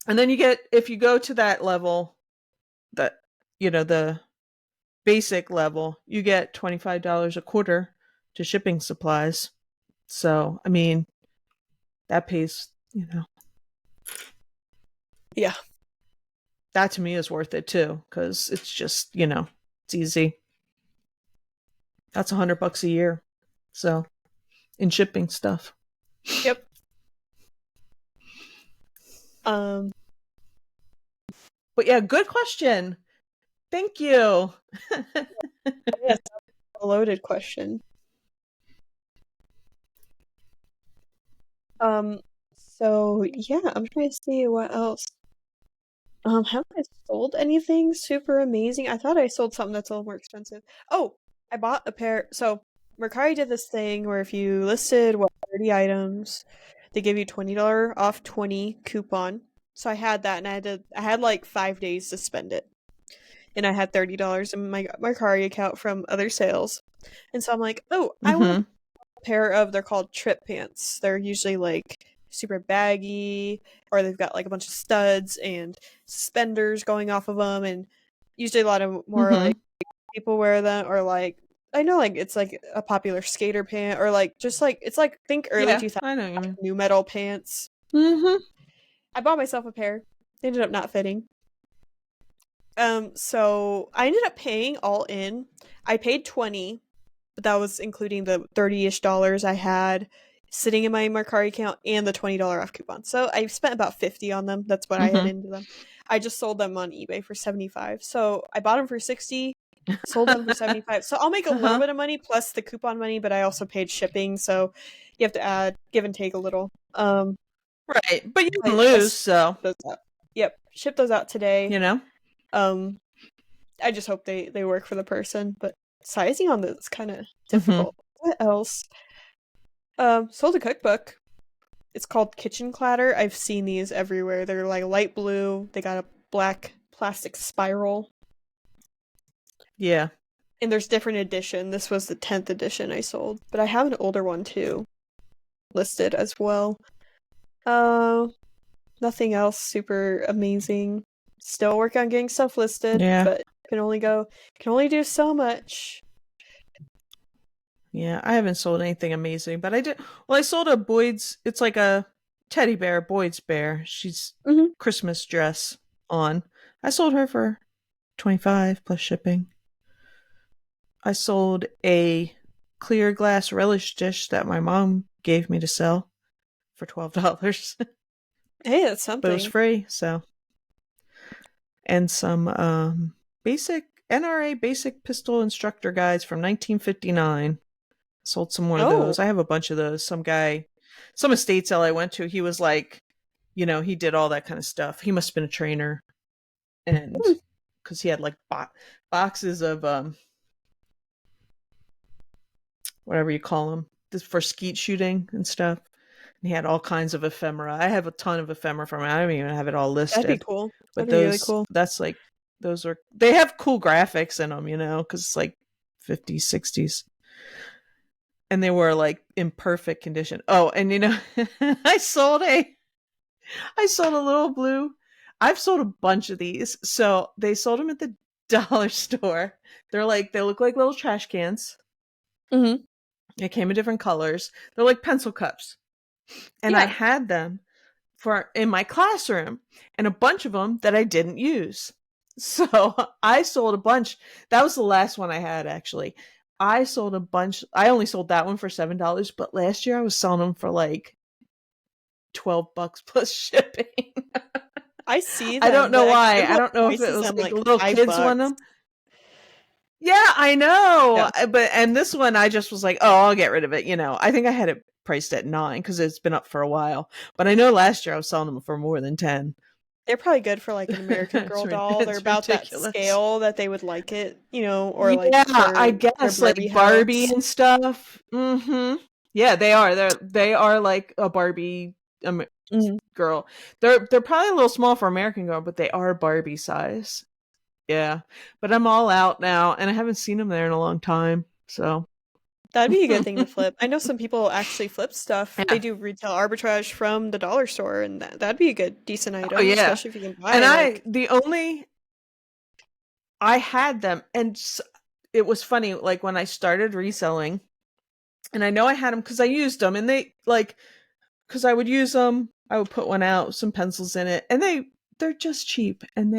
and then if you go to that level, that the basic level, you get $25 a quarter to shipping supplies. So, I mean, that pays. Yeah. That to me is worth it too cuz it's just, it's easy. That's $100 a year. So, in shipping stuff. Yep. Um But yeah, good question. Thank you. yes, a loaded question. Um so yeah, I'm trying to see what else. Haven't I sold anything super amazing? I thought I sold something that's a little more expensive. Oh, I bought a pair. So Mercari did this thing where if you listed 30 items, they give you $20 off 20 coupon. So I had that, and I had like 5 days to spend it, and I had $30 in my Mercari account from other sales. And so I'm like, oh, I want to Mhm. pair of they're called trip pants. They're usually like super baggy, or they've got like a bunch of studs and suspenders going off of them, and usually a lot of more like Mhm. people wear them, or like I know like it's like a popular skater pant, or like just like it's like think early Yeah, 2000s I know what you mean. new metal pants. Mhm. I bought myself a pair. They ended up not fitting. So I ended up paying all in. I paid 20, but that was including the 30-ish dollars I had sitting in my Mercari account and the $20 off coupon. So I spent about 50 on them. That's what I had Mhm. into them. I just sold them on eBay for 75. So I bought them for 60, sold them for 75. So I'll make a little Uh-huh. bit of money plus the coupon money, but I also paid shipping, so you have to add give and take a little. Right. But you can I lose, shipped so, those out. Yep, shipped those out today. you know. Um I just hope they work for the person, but sizing on this is kind of Mhm. difficult. What else? Sold a cookbook. It's called Kitchen Clatter. I've seen these everywhere. They're like light blue. They got a black plastic spiral, Yeah. and there's different edition. This was the 10th edition I sold, but I have an older one too listed as well. Uh, Nothing else super amazing. Still working on getting stuff listed, Yeah. but can only do so much. Yeah, I haven't sold anything amazing, but I did. Well, I sold a Boyd's. It's like a teddy bear, Boyd's bear. She's Hmm. Christmas dress on. I sold her for 25 plus shipping. I sold a clear glass relish dish that my mom gave me to sell for $12, Hey, that's but it was something. free. So, and some basic NRA basic pistol instructor guides from 1959. Sold some more of Oh. those. I have a bunch of those. Some estate sale I went to, he was like, he did all that kind of stuff. He must have been a trainer, and Hmm. because he had like boxes of whatever you call them, this for skeet shooting and stuff. And he had all kinds of ephemera. I have a ton of ephemera from it. I don't even have it all That'd be listed, cool. but That'd be really those cool. that's like they have cool graphics in them, because it's like 50s, 60s. And they were like in perfect condition. Oh, and I sold a little blue. I've sold a bunch of these. So they sold them at the dollar store. They look like little trash cans. Mm-hmm. They came in different colors. They're like pencil cups. And I Yeah. had them in my classroom, and a bunch of them that I didn't use. So I sold a bunch. That was the last one I had, actually. I sold a bunch. I only sold that one for $7, but last year I was selling them for like $12 plus shipping. I see I don't them, know but why. I Goodwill don't know if it prices was them like like little kids want $5. them. Yeah, I know. Yeah. And this one I just was like, oh, I'll get rid of it. I think I had it priced at 9 because it's been up for a while. But I know last year I was selling them for more than 10. They're probably good for like an American Girl doll. They're It's about that ridiculous. scale that they would like it, or like Yeah, I for their guess Barbie like Barbie house. and stuff. Yeah, they are. They are like a Barbie Mm-hmm. girl. They're probably a little small for American Girl, but they are Barbie size. Yeah, but I'm all out now, and I haven't seen them there in a long time. So That'd be a good thing to flip. I know some people actually flip stuff. They yeah. do retail arbitrage from the dollar store, and that'd be a good, decent Oh item, yeah. especially if you can And buy like. I had them, and it was funny. Like when I started reselling, and I know I had them because I used them, and they because I would use them. I would put one out, some pencils in it, and they're just cheap, and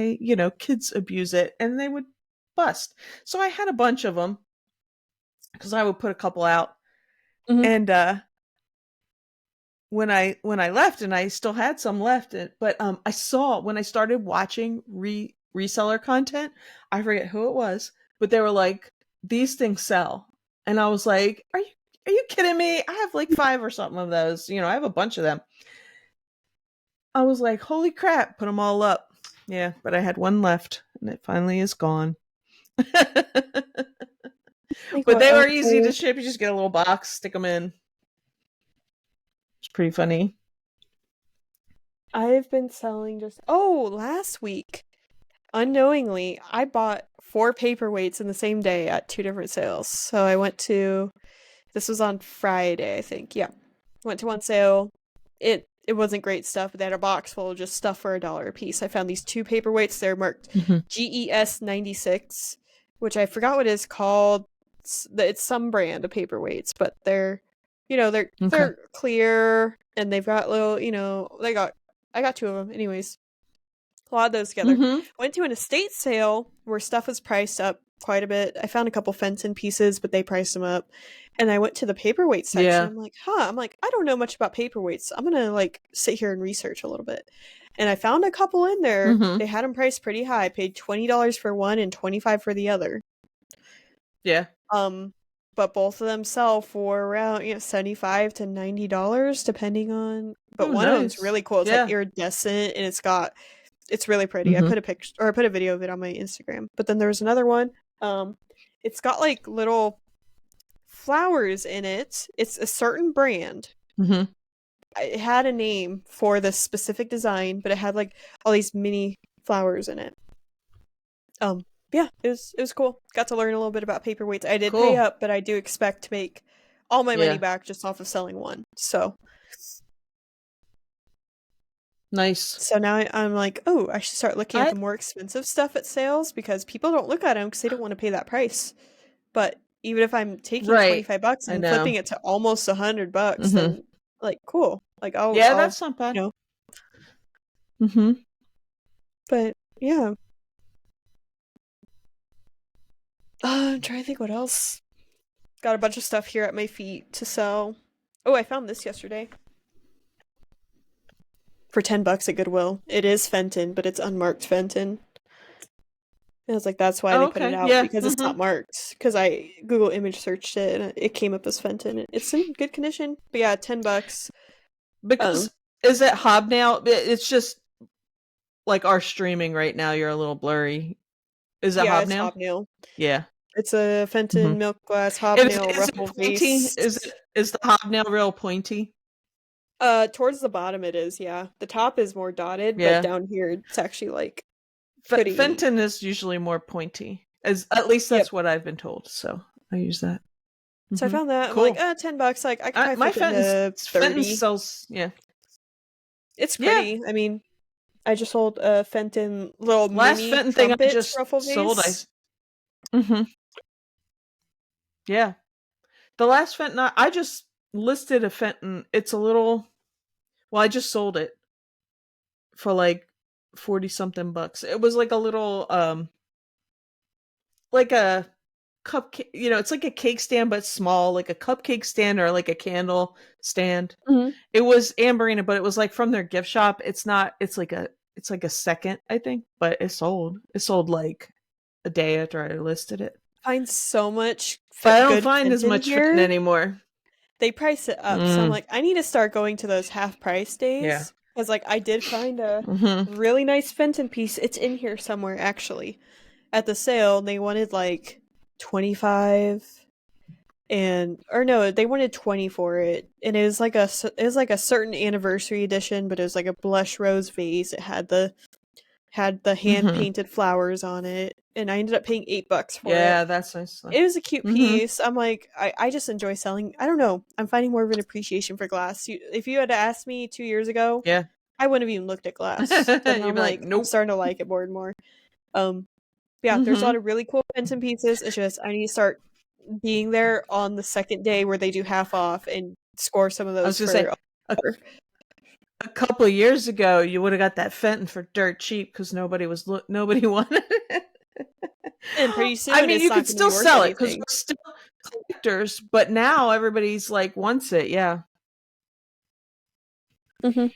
kids abuse it, and they would bust. So I had a bunch of them because I would put a couple out, Mhm. and when I left, and I still had some left, but I saw when I started watching reseller content, I forget who it was, but they were like, these things sell, and I was like, are you kidding me? I have like 5 or something of those. I have a bunch of them. I was like, holy crap, put them all up. Yeah, but I had one left, and it finally is gone. Think But what they were else? easy to ship. You just get a little box, stick them in. It's pretty funny. I've been selling last week, unknowingly, I bought 4 paperweights in the same day at 2 different sales. So I went to, this was on Friday, I think. Yeah. Went to one sale. It wasn't great stuff, but they had a box full of just stuff for $1 a piece. I found these 2 paperweights. They're marked GES 96, which I forgot what it's called. It's some brand of paperweights, but they're Okay. clear, and they've got little, I got 2 of them anyways. A lot of those together. Mm-hmm. Went to an estate sale where stuff was priced up quite a bit. I found a couple Fenton pieces, but they priced them up. And I went to the paperweight section. Yeah. I'm like, I don't know much about paperweights. I'm gonna like sit here and research a little bit. And I found a couple in there. Mm-hmm. They had them priced pretty high. I paid $20 for one and $25 for the other. Yeah. But both of them sell for around $75 to $90 depending on. But Oh, one of them's nice. really cool. It's like Yeah. iridescent, and it's really pretty. I Mm-hmm. put a picture or I put a video of it on my Instagram. But then there was another one. It's got like little flowers in it. It's a certain brand. Mm-hmm. It had a name for this specific design, but it had like all these mini flowers in it. Yeah, it was cool. Got to learn a little bit about paperweights. I did pay Cool. up, but I do expect to make all my money Yeah. back just off of selling one. So Nice. now I'm like, oh, I should start looking at I the more expensive stuff at sales because people don't look at them because they don't want to pay that price. But even if I'm taking Right. $25 I and know. flipping it to almost $100, Mm-hmm. then like cool. Like Yeah, I'll that's not bad. you know. Mm-hmm. But yeah. I'm trying to think what else. Got a bunch of stuff here at my feet to sell. Oh, I found this yesterday for $10 at Goodwill. It is Fenton, but it's unmarked Fenton. And I was like, that's why Oh, they put it okay. out Yeah. because it's Mm-hmm. not marked. Because I Google image searched it and it came up as Fenton. It's in good condition. But yeah, $10. Because is it hobnail? It's just like our streaming right now. You're a little blurry. Is it Yeah, it's hobnail? hobnail. Yeah. It's a Mm-hmm. Fenton milk glass Is hobnail is it ruffle pointy? Is vase. the hobnail real pointy? Towards the bottom it is, yeah. The top is more dotted, but Yeah. down here it's actually like pretty. Fenton is usually more pointy. At least Yep. that's what I've been told. So I use that. So I Mm-hmm. found that. I'm like, Cool. $10. Like I could probably My flip it into Fenton 30. sells. Yeah. It's Yeah. pretty. I mean, I just sold a Fenton little Last mini Fenton thing I trumpet just ruffle sold. vase. Mm-hmm. Yeah. The last Fenton I just listed a Fenton. It's a little. Well, I just sold it for like 40 something bucks. It was like a little like a cupcake, it's like a cake stand but small, like a cupcake stand or like a candle stand. Mhm. It was Amberina, but it was like from their gift shop. It's like a second, I think, but it sold. It sold like a day after I listed it. Find so much But I don't good find as Fenton much Fenton here. anymore. They price it up, so I'm Mm, like, I need to start going to those half price yeah. days. Because like I did find a Mm-hmm. really nice Fenton piece. It's in here somewhere actually. At the sale, they wanted like 25 and or no, they wanted 20 for it. And it was like a certain anniversary edition, but it was like a blush rose vase. It had the hand Mm-hmm. painted flowers on it, and I ended up paying $8 for it. Yeah, that's nice. It was a cute Mm-hmm. piece. I'm like, I just enjoy selling. I don't know. I'm finding more of an appreciation for glass. If you had asked me 2 years ago, Yeah. I wouldn't have even looked at glass. But now You'd I'm be like, like, I'm nope. starting to like it more and more. Um, yeah, there's a lot Mm-hmm. of really cool Benson pieces. It's just I need to start being there on the second day where they do half off and score some of I those was gonna say for. a, a couple of years ago, you would have got that Fenton for dirt cheap because nobody wanted it. And pretty I soon mean, it's you not could going to be still worth sell it because anything. we're still collectors, but now everybody's like wants it. Yeah, Mm-hmm.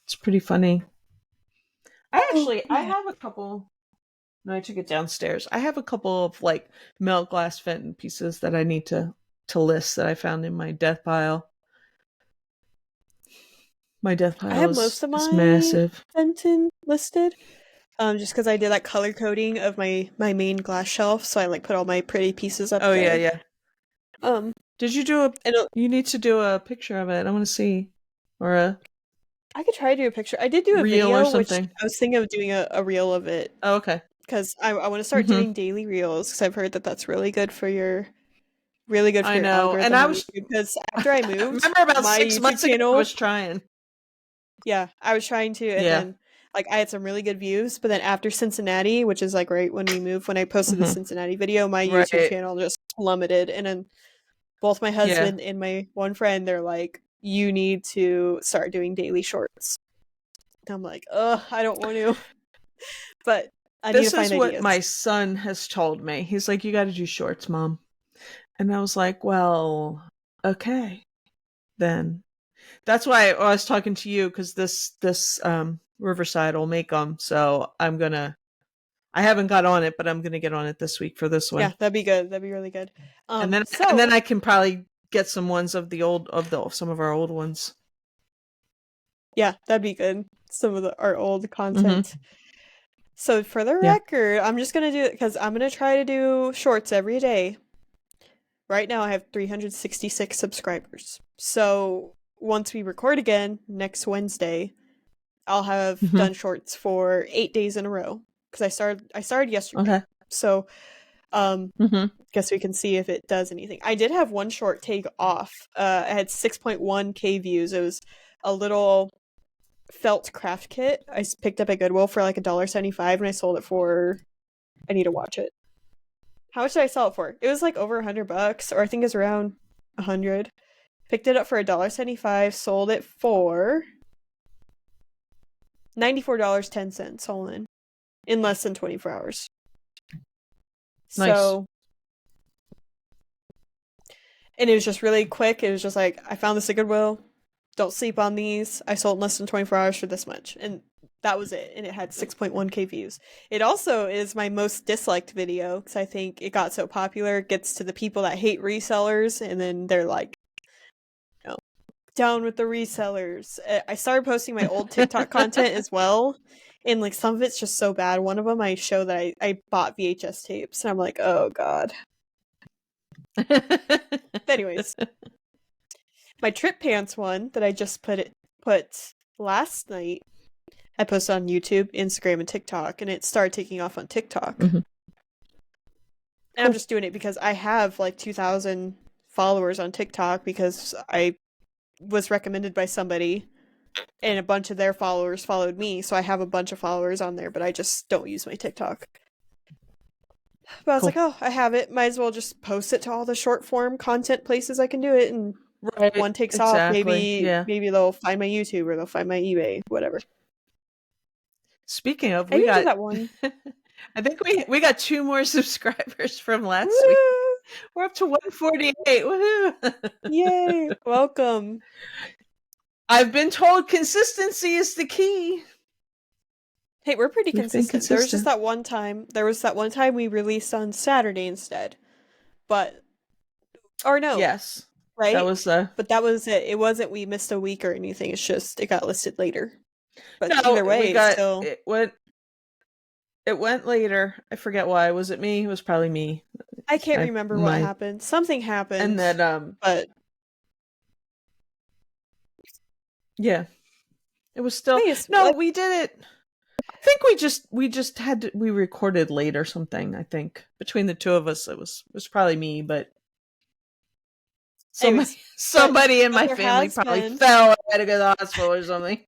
it's pretty funny. Oh I man. have a couple. No, I took it downstairs. I have a couple of like melt glass Fenton pieces that I need to list that I found in my death pile. My death I pile have most of is my massive. Benton listed. Just because I did that color coding of my main glass shelf, so I like put all my pretty pieces up Oh yeah, there. yeah. Um, Did you do a? and You need to do a picture of it. I want to see, or a I could try to do a picture. I did do a reel or video, which something. I was thinking of doing a reel of it Oh, okay. because I want to start Mm-hmm. doing daily reels because I've heard that that's really good for I your know, and algorithm I on was. YouTube. Because after I I moved remember about my six YouTube months ago, I channel, was trying. yeah, I was trying to, and Yeah. then like I had some really good views, but then after Cincinnati, which is like right when we moved, when I posted the Mm-hmm. Cincinnati video, my YouTube Right. channel just plummeted, and then both my Yeah. husband and my one friend, they're like, you need to start doing daily shorts. And I'm like, ugh, I don't want to, but I need to This is find what ideas. my son has told me. He's like, "You got to do shorts, mom." And I was like, "Well, okay, then." That's why I was talking to you because this Riverside will make them. So I'm gonna. I haven't got on it, but I'm gonna get on it this week for this Yeah, one, that'd be good. That'd be really good. and then So I can probably get some ones of some of our old ones. yeah, that'd be good. Some of our old Mm-hmm. content. So for the Yeah. record, I'm just gonna do it because I'm gonna try to do shorts every day. Right now, I have 366 subscribers. So once we record again next Wednesday, I'll have Mm-hmm. done shorts for 8 days in a row because I started yesterday. Okay. So um, Mm-hmm. guess we can see if it does anything. I did have one short take off. I had 6.1K views. It was a little felt craft kit I picked up at Goodwill for like $1.75, and I sold it for. I need to watch it. How much did I sell it for? It was like over $100, or I think it's around 100. Picked it up for $1.75, sold it for $94.10 all in less than 24 hours. Nice. So, and it was just really quick. It was just like, I found this at Goodwill. Don't sleep on these. I sold in less than 24 hours for this much. And that was it. And it had 6.1K views. It also is my most disliked video because I think it got so popular. It gets to the people that hate resellers, and then they're like, no, down with the resellers. I started posting my old TikTok content as well. And like some of it's just so bad. One of them I show that I bought VHS tapes, and I'm like, oh god. Anyways, my trip pants one that I just put last night I posted on YouTube, Instagram, and TikTok, and it started taking off on TikTok. Mm-hmm. And I'm just doing it because I have like 2,000 followers on TikTok because I was recommended by somebody and a bunch of their followers followed me. So I have a bunch of followers on there, but I just don't use my TikTok. But I was like, oh, I have it. Might as well just post it to all the short form content places I can do it. And one takes off, maybe they'll find my YouTube or they'll find my eBay, whatever. Speaking of, I did that one. I think we got 2 more subscribers from last week. We're up to 148. Woohoo! Yay! Welcome. I've been told consistency is the key. Hey, we're pretty consistent. There was just that one time. There was that one time we released on Saturday instead. But no. Yes. Right? That was But that was it. It wasn't we missed a week or anything. It's just it got listed later. But no, either way, it went later. I forget why. Was it me? It was probably me. I can't remember what happened. Something happened. And then but yeah. It was still we did it. I think we just had we recorded late or something, I think. Between the two of us it was probably me, but somebody in my family probably fell and had to go to the hospital or something.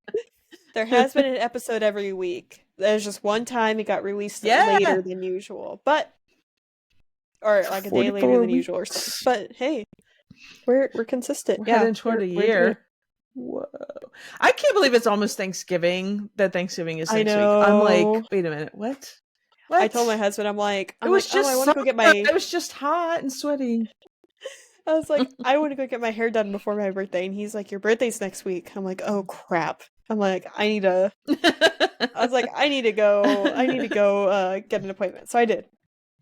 There has been an episode every week. There's just one time it got released later than usual. Or like a day later than usual or something. But hey, we're consistent. We're heading toward a year. Whoa. I can't believe it's almost Thanksgiving. That Thanksgiving is next week. I'm like, wait a minute, what? I told my husband, I want to go get It was just hot and sweaty. I was like, I want to go get my hair done before my birthday. And he's like, your birthday's next week. I'm like, oh crap. I'm like, I need to go get an appointment. So I did.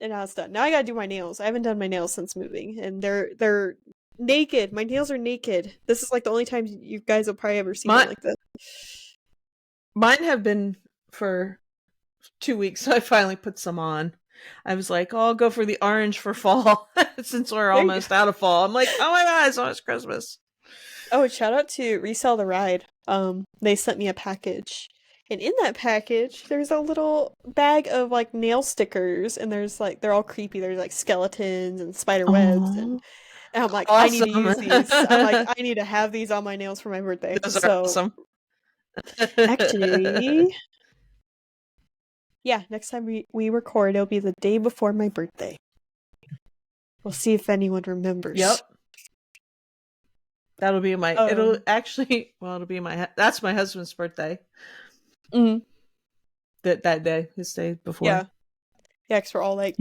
And now it's done. Now I gotta do my nails. I haven't done my nails since moving. And they're naked. My nails are naked. This is like the only time you guys will probably ever see them like this. Mine have been for 2 weeks, so I finally put some on. I was like, oh, I'll go for the orange for fall since we're almost out of fall. I'm like, oh my god, it's almost Christmas. Oh, and shout out to Resell the Ride. They sent me a package. And in that package, there's a little bag of like nail stickers, and there's like they're all creepy. There's like skeletons and spider webs, and I'm like, awesome. I need to use these. I'm like, I need to have these on my nails for my birthday. Those are awesome. Actually, yeah, next time we record, it'll be the day before my birthday. We'll see if anyone remembers. Yep. That'll be my. It'll be my. That's my husband's birthday. Mm-hmm. That day, his day before. Yeah, because we're all like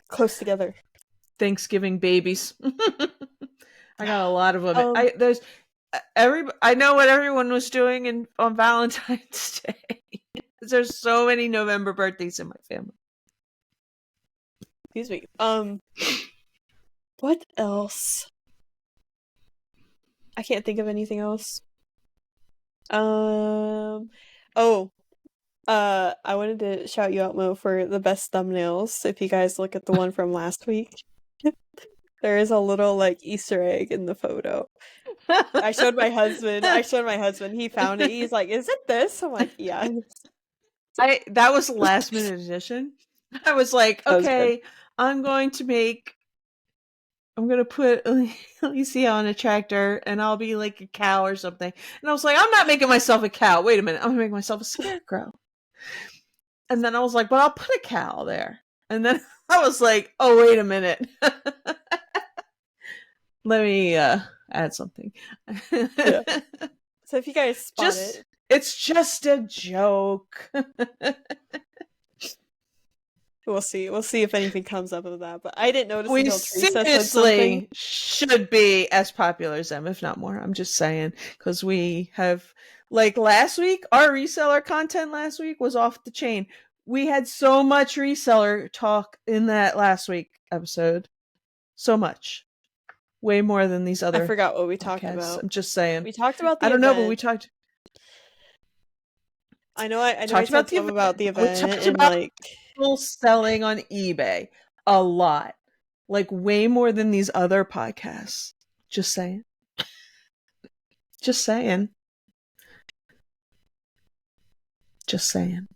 close together. Thanksgiving babies. I got a lot of them. I know what everyone was doing on Valentine's Day. There's so many November birthdays in my family. Excuse me. What else? I can't think of anything else. I wanted to shout you out, Mo, for the best thumbnails. If you guys look at the one from last week, there is a little like Easter egg in the photo. I showed my husband. He found it. He's like, "Is it this?" I'm like, "Yeah." That was last minute addition. I was like, okay, I'm going to put Alicia on a tractor and I'll be like a cow or something. And I was like, I'm not making myself a cow. Wait a minute. I'm going to make myself a scarecrow. And then I was like, but I'll put a cow there. And then I was like, oh, wait a minute. Let me add something. Yeah. So if you guys spot it. It's just a joke. We'll see if anything comes up of that. But I didn't notice we until Teresa said something. Should be as popular as them, if not more. I'm just saying, because we have, like last week, our reseller content last week was off the chain. We had so much reseller talk in that last week episode. So much. Way more than these other. I forgot what we talked about. I'm just saying. We talked about the event. Know, but we talked. I know I talked about the event. We talked about people selling on eBay a lot, like way more than these other podcasts. Just saying. Just saying.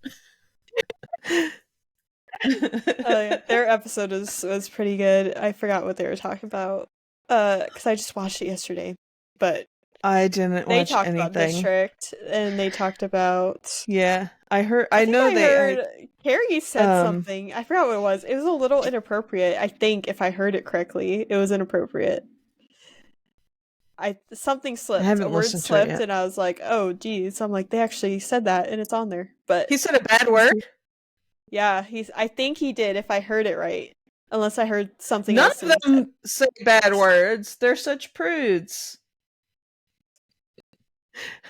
Yeah, their episode was pretty good. I forgot what they were talking about. Because I just watched it yesterday. But I didn't they watch talked about anything. District, and they talked about. Yeah, I heard. I I think know I heard they. Carrie said something. I forgot what it was. It was a little inappropriate. I think if I heard it correctly, it was inappropriate. Something I slipped. A haven't word listened to it slipped, yet. and I was like, "Oh, geez." I'm like, they actually said that, and it's on there. But He said a bad word. yeah, I think he did. If I heard it right, unless I heard something None else that of he said. them say bad words. They're such prudes.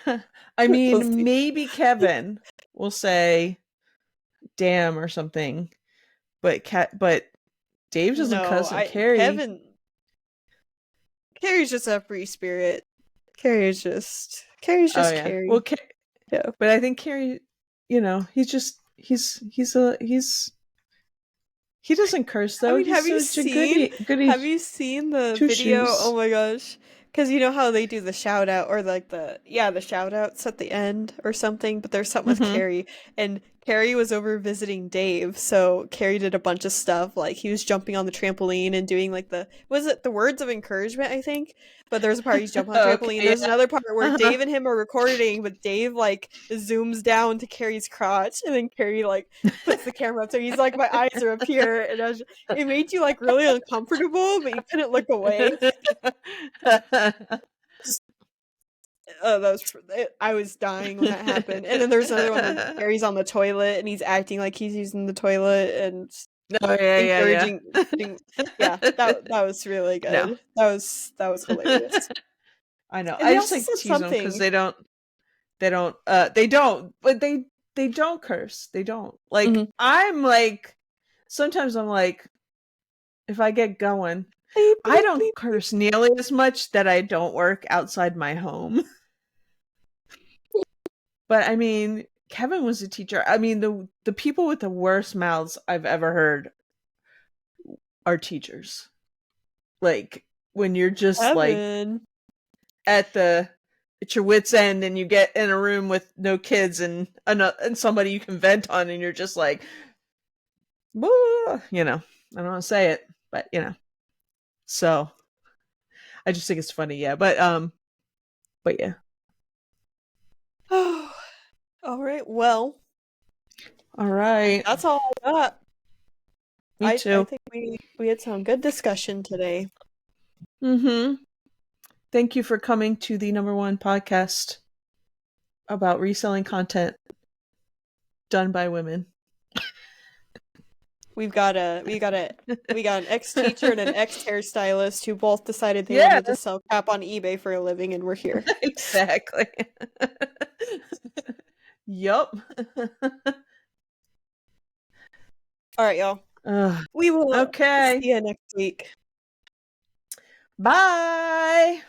I We'll mean, see. maybe Kevin will say "damn" or something, but Dave doesn't No, cuss, and Carrie. Carrie's just a free spirit. Carrie's just Oh yeah. Well, Carrie. Yeah. but I think Carrie, he doesn't curse I though. mean, He's such a goody have you seen the two video? Oh shoes. my gosh. Because you know how they do the shout out or like the shout outs at the end or something, but there's something with Mm-hmm. Carrie and Carrie was over visiting Dave, so Carrie did a bunch of stuff like he was jumping on the trampoline and doing like was it the words of encouragement, I think? But there's a part he's jumping on the trampoline. Okay. There's Yeah. another part where Uh-huh. Dave and him are recording, but Dave like zooms down to Carrie's crotch and then Carrie like puts the camera up so he's like my eyes are up here and it made you like really uncomfortable, but you couldn't look away. That was I was dying when that happened. And then there's another one where Gary's on the toilet and he's acting like he's using the toilet and Oh yeah. encouraging. Yeah, that was really No, good. That was hilarious. I know. And I they just also like said tease them because something. but they don't curse. They don't. Like Mhm. I'm like sometimes I'm like if I get going, Beep, I beep, don't beep. curse nearly as much that I don't work outside my home. But I mean, Kevin was a teacher. I mean, the people with the worst mouths I've ever heard are teachers. Like when you're just like Evan. at your wits end and you get in a room with no kids and somebody you can vent on and you're just like, I don't want to say it, but so I just think it's funny. Yeah. But yeah. Oh, all right. Well, All right. that's all I got. Me I too. think we had some good discussion today. Mm-hmm. Thank you for coming to the number one podcast about reselling content done by women. We got an ex-teacher and an ex-hairstylist who both decided they Yeah, wanted to sell crap on eBay for a living, and we're here. exactly. Yup. All right, y'all. We will Okay. see you next week. Bye.